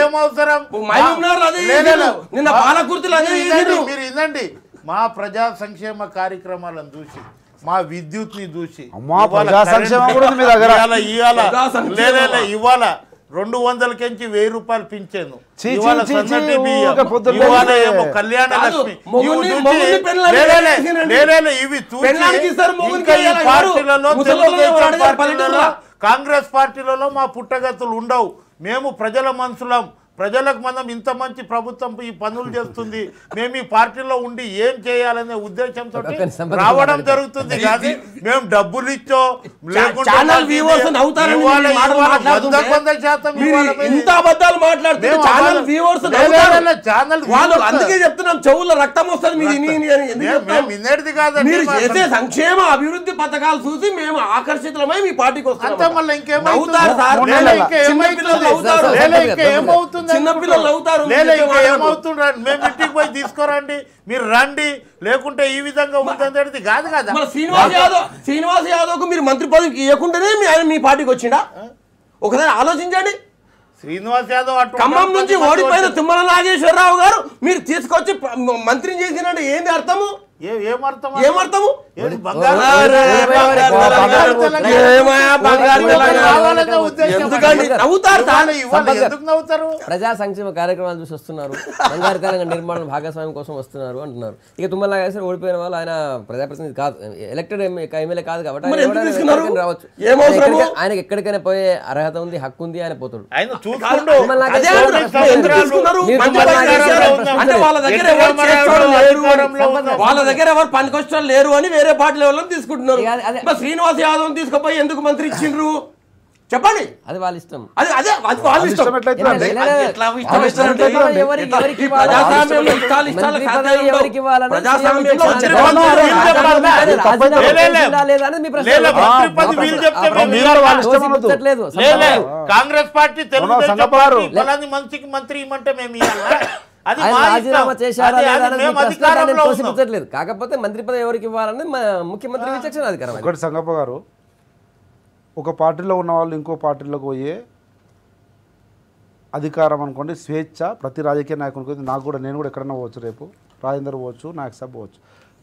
ఏమవసరం మీరు ఇదండి. మా ప్రజా సంక్షేమ కార్యక్రమాలను చూసి, మా విద్యుత్ ని చూసి ఇవాళ 200 కెంచి 1000 రూపాయలు పింఛను, ఇవాళ సన్నటి బియ్యం, ఇవాళ ఏమో కళ్యాణ లక్ష్మి, ఇవి చూసి ఇంకా ఈ పార్టీలలో తెలుగుదేశం పార్టీలలో కాంగ్రెస్ పార్టీలలో మా పుట్టగతులు ఉండవు. మేము ప్రజల మనుషులం, ప్రజలకు మనం ఇంత మంచి ప్రభుత్వం ఈ పనులు చేస్తుంది, మేము ఈ పార్టీలో ఉండి ఏం చేయాలనే ఉద్దేశంతో రావడం జరుగుతుంది. కానీ మేము డబ్బులు ఇచ్చో లేకుంటే ఛానల్ వ్యూవర్స్ నవ్వుతారని ఇవాళ మీరు మాటలు మాట్లాడుతుంటే 100% మీరు ఇంత అబద్ధాలు మాట్లాడుతుంటే మేము ఛానల్ అబద్ధాలు- వ్యూవర్స్ లే, లే, లే, లే, ఛానల్ వాళ్ళు వ్యూవర్స్ అందుకే చెప్తున్నాం చెవుల్లో రక్తం వస్తుంది మీరు ఇని ఇని అని ఎందుకు చెప్తాం? మేము వినేది కాదండి. మీరు చేసే సంక్షేమ అభివృద్ధి పథకాలు చూసి మేము ఆకర్షితులమై మీ పార్టీకి అంతే వస్తాం. మళ్ళీ ఇంకేమవుతుంది? నవ్వుతారు సార్. లేలే, ఇంకా చిన్న పిల్లలు నవ్వుతారు. లేలే, ఇంకా ఏమవుతుంది? చిన్న పిల్లలు నవ్వుతారు. లేలే, ఇంకా ఏమవుతుండ్రు? మేము ఇంటికి పోయి తీసుకురండి, మీరు రండి, లేకుంటే ఈ విధంగా ఉంటుందనేది కాదు కదా. మన శ్రీనివాస్ యాదవ్కు మీరు మంత్రి పదవికి ఇవ్వకుండానే ఆయన మీ పార్టీకి వచ్చిండా? ఒకసారి ఆలోచించండి. శ్రీనివాస్ యాదవ్ అటు ఖమ్మం నుంచి ఓడిపోయిన తుమ్మల నాగేశ్వరరావు గారు మీరు తీసుకొచ్చి మంత్రిని చేసినట్టు ఏంది అర్థము? ఏమర్థం? ఏమర్థము? ఏది బంగారు ఎందుకండి నవ్వుతారు సార్? ఎందుకు నవ్వుతారు? ప్రజా సంక్షేమ కార్యక్రమాలు చూసి వస్తున్నారు, బంగారు తెలంగాణ నిర్మాణం భాగస్వామ్యం కోసం వస్తున్నారు అంటున్నారు. ఇక తుమ్మల నాగేశ్వర ఓడిపోయిన వాళ్ళు ఆయన ప్రజాప్రతినిధి కాదు, ఎలక్టెడ్ ఎమ్మెల్యే కాదు కాబట్టి ఆయన ఎవరైనా ఎక్కడికైనా రావచ్చు. ఆయనకి ఎక్కడికైనా పోయే అర్హత ఉంది, హక్కు ఉంది, ఆయన పోతాడు. ఆయన చూసుకుంటూ తుమ్మల అదే నాగేశ్వర అంటున్నా. ఎందుకు తీసుకున్నారు? మీరు మంత్రి తుమ్మల పదవి నాగేశ్వర చేశారు. అంటే వాళ్ళ దగ్గర ఎవరు చేసేవాళ్ళు లేరు అని. వాళ్ళ దగ్గర ఎవరు పనికొచ్చేవాళ్ళు లేరు అని వేరే పార్టీల వాళ్ళని తీసుకుంటున్నారు. మరి శ్రీనివాస్ యాదవ్ తీసుకుపోయి ఎందుకు మంత్రి ఇచ్చిండ్రు చెప్పండి? అది వాళ్ళ ఇష్టం. అది అదే అది వాళ్ళ ఇష్టం. ఇష్టం ఎట్లయితే అది ఎట్లా ఇష్టం ఇష్టం అంటే ఎవరికి ఈ ప్రజాస్వామ్యంలో ఇష్టాలు ఇష్టాలు మంత్రి ఖాతాలు పదవి ఉండవు. ఎవరికి ఇవ్వాలని ప్రజాస్వామ్యంలో వచ్చిన రాజీనామా మంత్రులు రాజీనామా రాజీనామా లేదా అనేది మీ ప్రశ్న. లేలే, మంత్రి పదవి వీళ్ళు చెప్తే మేము మీరు ఇవ్వాలి. వాళ్ళ ఇష్టం అనొద్దు. ముచ్చట్లేదు. లేలే, కాంగ్రెస్ పార్టీ తెలుగుదేశం సంగపారు. పార్టీ ఫలాని మంత్రికి మంత్రి ఇవ్వమంటే మేము ఇవ్వాలా? అది ఆయన మా రాజీనామా ఇష్టం. చేశారా అది లేదా అనేది మీ మేము ప్రశ్న, దాన్ని అధికారంలో ఉన్నాం. తోసిపుచ్చట్లేదు. కాకపోతే మంత్రి పదవి ఎవరికి ఇవ్వాలని ముఖ్యమంత్రి విచక్షణ అధికారం. ఒకటి సంగప్ప గారు, ఒక పార్టీలో ఉన్న వాళ్ళు ఇంకో పార్టీలోకి పోయే అధికారం అనుకోండి, స్వేచ్ఛ ప్రతి రాజకీయ నాయకునికి. నాకు కూడా, నేను కూడా ఎక్కడైనా పోవచ్చు, రేపు రాజేందర్ పోవచ్చు, నాయక్ సాబ్ పోవచ్చు.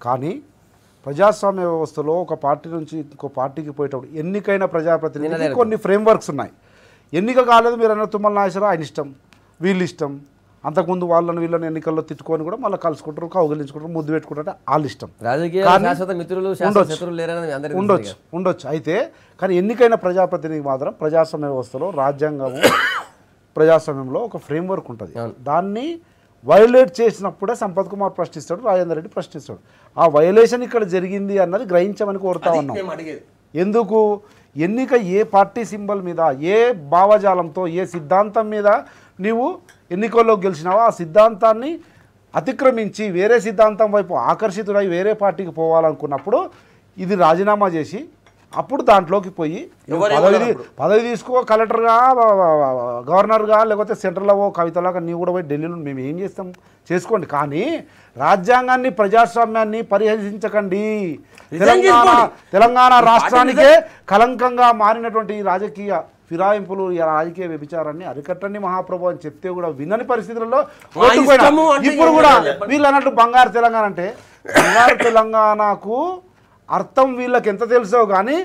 కానీ ప్రజాస్వామ్య వ్యవస్థలో ఒక పార్టీ నుంచి ఇంకో పార్టీకి పోయేటప్పుడు ఎన్నికైన ప్రజాప్రతినిధి కొన్ని ఫ్రేమ్వర్క్స్ ఉన్నాయి. ఎన్నిక కాలేదు మీరు అన్న తుమ్మల నాగేశ్వరరావు ఆయన ఇష్టం, వీళ్ళు ఇష్టం. అంతకుముందు వాళ్ళని వీళ్ళని ఎన్నికల్లో తిట్టుకొని కూడా మళ్ళీ కలుసుకుంటారు, కౌగిలించుకుంటారు, ముద్దు పెట్టుకుంటారు వాళ్ళ ఇష్టం. రాజకీయ శాశ్వత మిత్రులు శాశ్వత శత్రువులు లేరని అందరికీ ఉండొచ్చు. అయితే కానీ ఎన్నికైన ప్రజాప్రతినిధి మాత్రం ప్రజాస్వామ్య వ్యవస్థలో రాజ్యాంగము ప్రజాస్వామ్యంలో ఒక ఫ్రేమ్వర్క్ ఉంటుంది. దాన్ని వైలేట్ చేసినప్పుడే సంపత్ కుమార్ ప్రశ్నిస్తాడు, రాజేందర్ రెడ్డి ప్రశ్నిస్తాడు. ఆ వైలేషన్ ఇక్కడ జరిగింది అన్నది గ్రహించమని కోరుతా ఉన్నాం. ఎందుకు? ఎన్నిక ఏ పార్టీ సింబల్ మీద, ఏ భావజాలంతో, ఏ సిద్ధాంతం మీద నీవు ఎన్నికల్లో గెలిచినావో ఆ సిద్ధాంతాన్ని అతిక్రమించి వేరే సిద్ధాంతం వైపు ఆకర్షితుడై వేరే పార్టీకి పోవాలనుకున్నప్పుడు ఇది రాజీనామా చేసి అప్పుడు దాంట్లోకి పోయి పదవి తీసుకో, కలెక్టర్గా, గవర్నర్గా, లేకపోతే సెంట్రల్లో కవితలాగా నీవు కూడా పోయి ఢిల్లీలో మేము ఏం చేస్తాం చేసుకోండి. కానీ రాజ్యాంగాన్ని ప్రజాస్వామ్యాన్ని పరిహసించకండి. తెలంగాణ రాష్ట్రానికే కలంకంగా మారినటువంటి ఈ రాజకీయ ఫిరాయింపులు, ఈ రాజకీయ వ్యభిచారాన్ని అరికట్టండి మహాప్రభు అని చెప్తే కూడా వినని పరిస్థితులలో ఇప్పుడు కూడా వీళ్ళు అన్నట్టు బంగారు తెలంగాణ అంటే బంగారు తెలంగాణకు అర్థం వీళ్ళకి ఎంత తెలుసో కానీ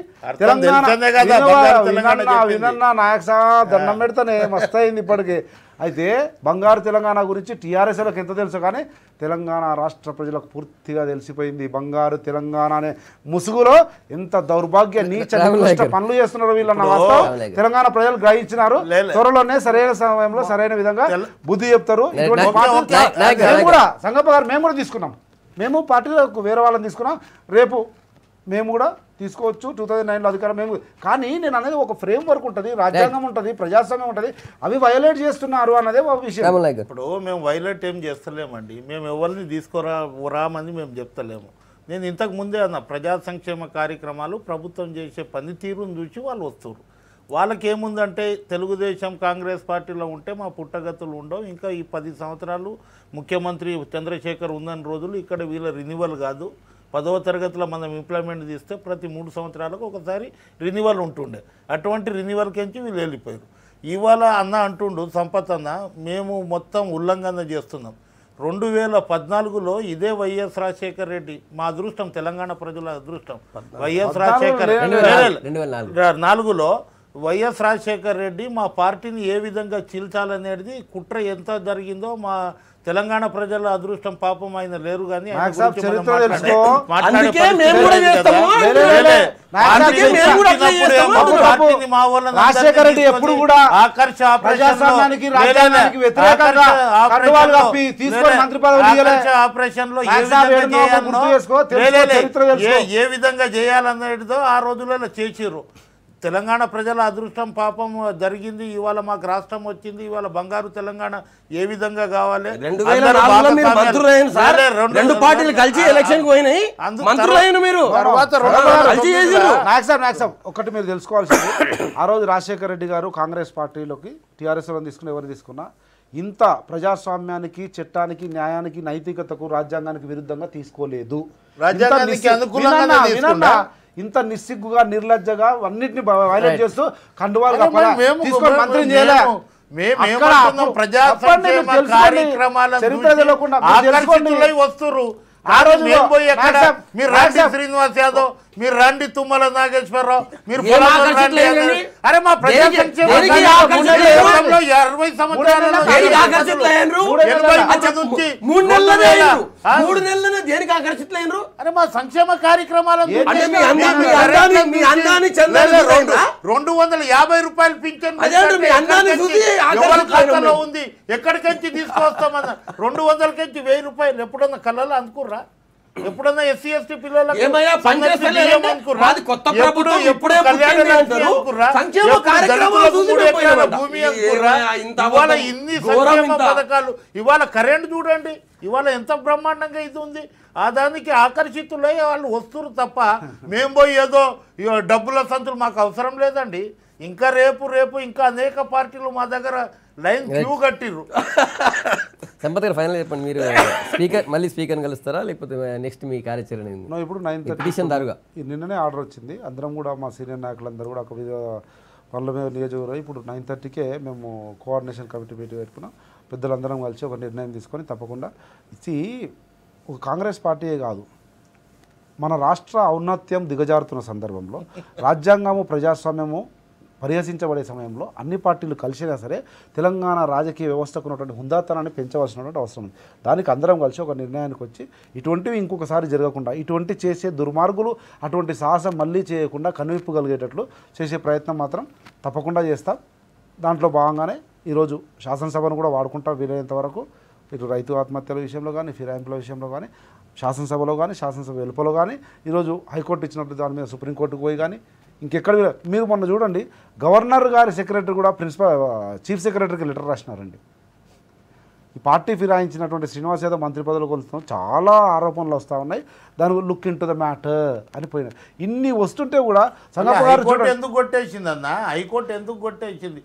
వినన్నా నాయక్ సా దండం పెడతానే మస్తు అయింది ఇప్పటికి. అయితే బంగారు తెలంగాణ గురించి టీఆర్ఎస్లకు ఎంత తెలుసో కానీ తెలంగాణ రాష్ట్ర ప్రజలకు పూర్తిగా తెలిసిపోయింది. బంగారు తెలంగాణ అనే ముసుగులో ఎంత దౌర్భాగ్య నీచ పనులు చేస్తున్నారు వీళ్ళన్న వాస్తవం తెలంగాణ ప్రజలు గ్రహించినారు. త్వరలోనే సరైన సమయంలో సరైన విధంగా బుద్ధి చెప్తారు. కూడా సంగప్ప గారు మేము కూడా తీసుకున్నాం, మేము పార్టీలకు వేరే వాళ్ళని తీసుకున్నాం, రేపు మేము కూడా తీసుకోవచ్చు 2009లో అధికారం మేము. కానీ నేను అనేది ఒక ఫ్రేమ్ వర్క్ ఉంటుంది, రాజ్యాంగం ఉంటుంది, ప్రజాస్వామ్యం ఉంటుంది, అవి వైలేట్ చేస్తున్నారు అన్నదే ఒక విషయం. ఇప్పుడు మేము వైలేట్ ఏం చేస్తలేమండి, మేము ఎవరిని రామని మేము చెప్తలేము. నేను ఇంతకు ముందే అన్న ప్రజా సంక్షేమ కార్యక్రమాలు ప్రభుత్వం చేసే పనితీరును చూసి వాళ్ళు వస్తారు. వాళ్ళకి ఏముందంటే తెలుగుదేశం కాంగ్రెస్ పార్టీలో ఉంటే మా పుట్టగతులు ఉండవు, ఇంకా ఈ 10 సంవత్సరాలు ముఖ్యమంత్రి చంద్రశేఖర్ ఉన్నన్ని రోజులు ఇక్కడ వీళ్ళ రినివల్ కాదు. 10వ తరగతిలో మనం ఇంప్లిమెంట్ తీస్తే ప్రతి 3 సంవత్సరాలకు ఒకసారి రినివల్ ఉంటుండే, అటువంటి రినివల్కించి వీళ్ళు వెళ్ళిపోయారు. ఇవాళ అన్న అంటుండు సంపత్ అన్న, మేము మొత్తం ఉల్లంఘన చేస్తున్నాం. 2014లో ఇదే వైఎస్ రాజశేఖర్ రెడ్డి, మా అదృష్టం తెలంగాణ ప్రజల అదృష్టం, వైఎస్ రాజశేఖర్ 2004లో వైఎస్ రాజశేఖర్ రెడ్డి మా పార్టీని ఏ విధంగా చీల్చాలనేది కుట్ర ఎంత జరిగిందో మా తెలంగాణ ప్రజల అదృష్టం పాపం ఆయన లేరు కానీ ఆయన నాయక్ సాబ్ గురించి మనం చరిత్ర తెలుసుకో. అందుకే మేము కూడా చేస్తాము. రాజశేఖర రెడ్డి ఎప్పుడు కూడా ప్రజాస్వామ్యానికి రాజ్యాంగానికి వ్యతిరేకంగా కండువాలు కప్పి తీసుకొని మంత్రి పదవి ఆపరేషన్ లో ఏ విధంగా చేయాలన్నదో ఆ రోజులలో చేసిర్రు. తెలంగాణ ప్రజల అదృష్టం పాపం జరిగింది. ఇవాళ మాకు రాష్ట్రం వచ్చింది. ఇవాళ బంగారు తెలంగాణ ఏ విధంగా కావాలి. 2004లో మీరు మంత్రులైన సార్, రెండు పార్టీలు కలిసి ఎలక్షన్ కు పోయినాయి, మంత్రులైన మీరు నాయక్ సాబ్ ఒకటి మీరు తెలుసుకోవాల్సింది, ఆ రోజు రాజశేఖర రెడ్డి గారు కాంగ్రెస్ పార్టీలోకి టీఆర్ఎస్ తీసుకుని ఎవరు తీసుకున్నా ఇంత ప్రజాస్వామ్యానికి, చట్టానికి, న్యాయానికి, నైతికతకు, రాజ్యాంగానికి విరుద్ధంగా తీసుకోలేదు. ఇంత నిస్సిగ్గుగా, నిర్లజ్జగా అన్నింటినీ వైలేట్ చేస్తూ కండువాలు తీసుకొని మంత్రిని చేయలే. వస్తున్నారు. మీరు రండి శ్రీనివాస్ యాదవ్, మీరు రండి తుమ్మల నాగేశ్వరరావు, మీరు అరే మా ప్రజా సంక్షేమ 60 సంవత్సరాలలో అరే మా సంక్షేమ కార్యక్రమాలను 250 రూపాయలు పింఛన్ ఖాతాలో ఉంది. ఎక్కడికెంచి తీసుకొస్తామన్న 200కెంచి 1000 రూపాయలు ఎప్పుడన్నా కళ్ళలో అనుకుర్రా? ఎప్పుడన్నా ఎస్సీ ఎస్టీ పిల్లలకు భూమి ఇవాళ ఇన్ని సంక్షేమ పథకాలు, ఇవాళ కరెంట్ చూడండి, ఇవాళ ఎంత బ్రహ్మాండంగా ఇది ఉంది. ఆ దానికి ఆకర్షితులై వాళ్ళు వస్తున్నారు తప్ప మేము పోయి ఏదో డబ్బుల సంతులు మాకు అవసరం లేదండి. ఇంకా రేపు ఇంకా అనేక పార్టీలు మా దగ్గర లైన్ క్యూ కట్టిర్రు. సంపత్ గారు ఫైనల్ చెప్పండి, మీరు మళ్ళీ స్పీకర్ని కలుస్తారా లేకపోతే నెక్స్ట్ మీ కార్యాచరణ? ఇప్పుడు 9:30 దారుగా నిన్ననే ఆర్డర్ వచ్చింది. అందరం కూడా మా సీనియర్ నాయకులందరూ కూడా ఒక పనుల మీద నియోజకవర్గం ఇప్పుడు 9:30కే మేము కోఆర్డినేషన్ కమిటీ మీటింగ్ పెట్టుకున్నాం. పెద్దలందరం కలిసి ఒక నిర్ణయం తీసుకొని తప్పకుండా ఇది ఒక కాంగ్రెస్ పార్టీయే కాదు, మన రాష్ట్ర ఔన్నత్యం దిగజారుతున్న సందర్భంలో, రాజ్యాంగము ప్రజాస్వామ్యము పరిహసించబడే సమయంలో అన్ని పార్టీలు కలిసినా సరే తెలంగాణ రాజకీయ వ్యవస్థకు ఉన్నటువంటి హుందాతనాన్ని పెంచవలసినటువంటి అవసరం ఉంది. దానికి అందరం కలిసి ఒక నిర్ణయానికి వచ్చి ఇటువంటివి ఇంకొకసారి జరగకుండా, ఇటువంటి చేసే దుర్మార్గులు అటువంటి సాహసం మళ్ళీ చేయకుండా కనువిప్పగలిగేటట్లు చేసే ప్రయత్నం మాత్రం తప్పకుండా చేస్తాం. దాంట్లో భాగంగానే ఈరోజు శాసనసభను కూడా వాడుకుంటాం వీలైనంత వరకు. ఇటు రైతు ఆత్మహత్యల విషయంలో కానీ, ఫిరాయింపుల విషయంలో కానీ, శాసనసభలో కానీ, శాసనసభ వెలుపలో కానీ, ఈరోజు హైకోర్టు ఇచ్చినప్పుడు దాని మీద సుప్రీంకోర్టుకు పోయి కానీ ఇంకెక్కడ మీరు మొన్న చూడండి, గవర్నర్ గారి సెక్రటరీ కూడా చీఫ్ సెక్రటరీకి లెటర్ రాసినారండి. ఈ పార్టీ ఫిరాయించినటువంటి శ్రీనివాస్ యాదవ్ మంత్రి పదవులు కొలుస్తాం చాలా ఆరోపణలు వస్తూ ఉన్నాయి. దాని look in to the matter అని పోయినాయి. ఇన్ని వస్తుంటే కూడా సంగప్ప గారు ఎందుకు కొట్టేసింది అన్న? హైకోర్టు ఎందుకు కొట్టేసింది?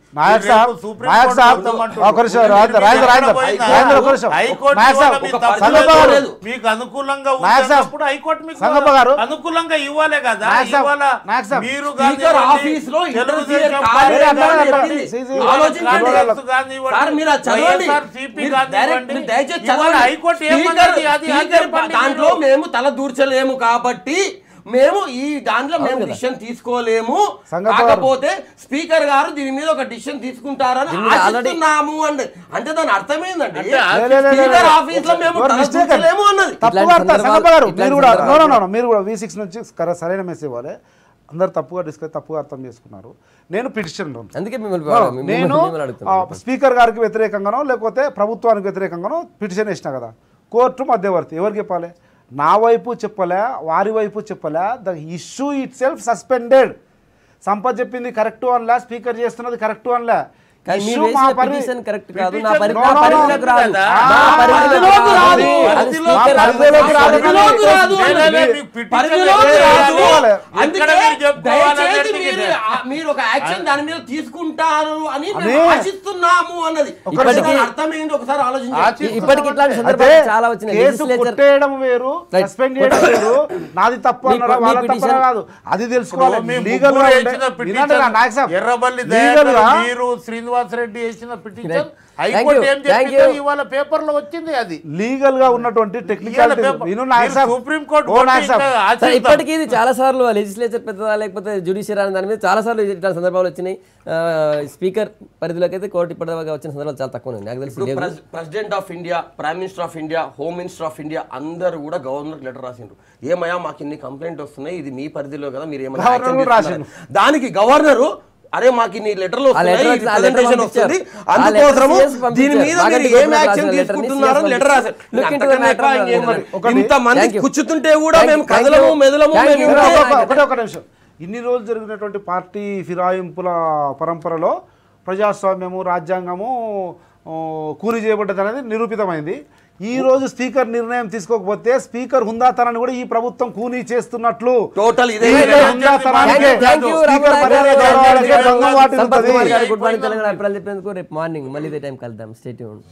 మీకు అనుకూలంగా ఉన్నప్పుడు హైకోర్టు మీకు అనుకూలంగా ఇవ్వాలే కదా. మీరు దాంట్లో మేము తల దూర్చలేము కాబట్టి మేము ఈ దాంట్లో మేము డిసిషన్ తీసుకోలేము. కాకపోతే స్పీకర్ గారు దీని మీద ఒక డిసిషన్ తీసుకుంటారని ఆశిస్తున్నాము అండి. అంటే దాని అర్థమైందండి, స్పీకర్ ఆఫీస్ లో మేము తల దూర్చలేము అన్నది. మీరు కూడా V6 నుంచి సరైన మెసేజ్ ఇవ్వాలి. అందరు తప్పుగా తప్పుగా అర్థం చేసుకున్నారు. నేను పిటిషన్ అందుకే నేను స్పీకర్ గారికి వ్యతిరేకంగానో లేకపోతే ప్రభుత్వానికి వ్యతిరేకంగానో పిటిషన్ వేసినా కదా. కోర్టు మధ్యవర్తి ఎవరికి చెప్పాలి? నా వైపు చెప్పలే, వారి వైపు చెప్పలే. The issue it self suspended. Sampath చెప్పింది కరెక్టు అనలే, స్పీకర్ చేస్తున్నది కరెక్టు అనలే. మీరు ఒక యాక్షన్ దాని మీద తీసుకుంటారు అని ఆశిస్తున్నాము అన్నది అర్థమైంది. ఒకసారి ఆలోచించండి. ఇప్పటికి ఇట్లాంటి సందర్భాలు చాలా వచ్చినాయి. కొట్టేయడం వేరు, సస్పెండ్ చేయడం వేరు. నాది తప్పు అన్నారా వాళ్ళ తప్పు కాదు, అది తెలుసుకోవాలి. లీగల్ గా శ్రీనివాసరెడ్డి చేసిన పిటిషన్ Thank హైకోర్టు you. ఏం Thank చెప్పిందో you. ఇవాళ పేపర్లో వచ్చింది అది లీగల్ గా ఉన్నటువంటి టెక్నికల్ సుప్రీం కోర్టు సరే, ఇప్పటికీ ఇది చాలా సార్లు లెజిస్లేచర్ పెద్దదా లేకపోతే జ్యుడిషియరీ అనే దాని మీద చాలా సార్లు ఇట్లాంటి సందర్భాలు వచ్చినాయి. స్పీకర్ పరిధిలోకి అయితే కోర్టు ఇప్పటిదాకా వచ్చిన సందర్భాలు చాలా తక్కువ ఉన్నాయి. నాకు తెలిసి లేవు. President of India, prime minister of India, home minister of India అందరూ కూడా గవర్నర్ లెటర్ రాసిండ్రు. ఏమయ్యా మాకు ఇన్ని కంప్లైంట్ వస్తున్నాయి, ఇది మీ పరిధిలో కదా, మీరు ఏమైనా గవర్నర్ action కూడా తీసుకున్నారా? దానికి గవర్నరు అరే మాకు ఇన్ని లెటర్లు వస్తున్నాయి, letter ఇది ఆ letter presentation పంపించారు. వస్తుంది, ఆ అందుకోసము letter CS దీని మీద పంపించారు. మీరు ఏం యాక్షన్ letter ని తీసుకుంటున్నారో CS లెటర్ రాశారు. Look into అంతకన్నా the ఎక్కువ matter. ఇంకేం మరి? ఒకటి. ఇంతమంది Thank you. కూర్చుతుంటే కూడా Thank మేము you. Thank కదలము you. మెదలము Thank మేము you. ఇంతే. ఒక నిమిషం. ఇన్ని రోజులు జరిగినటువంటి పార్టీ ఫిరాయింపుల పరంపరలో ప్రజాస్వామ్యము, రాజ్యాంగము కూలి చేయబడ్డది అనేది నిరూపితమైంది. ఈ రోజు స్పీకర్ నిర్ణయం తీసుకోకపోతే స్పీకర్ హుందాతనాన్ని కూడా ఈ ప్రభుత్వం కూనీ చేస్తున్నట్లు టోటల్ ఇదే హుందాతనానికే, Thank you, స్పీకర్ మర్యాద గౌరవానికే భంగం సంపత్ వాటిల్లుతుంది. కుమార్ గారు గుడ్ మార్నింగ్ తెలంగాణ అభిప్రాయాలు చెప్పేందుకు రేపు మార్నింగ్ మళ్ళీ ఇదే టైం కలుద్దాం. Stay tuned.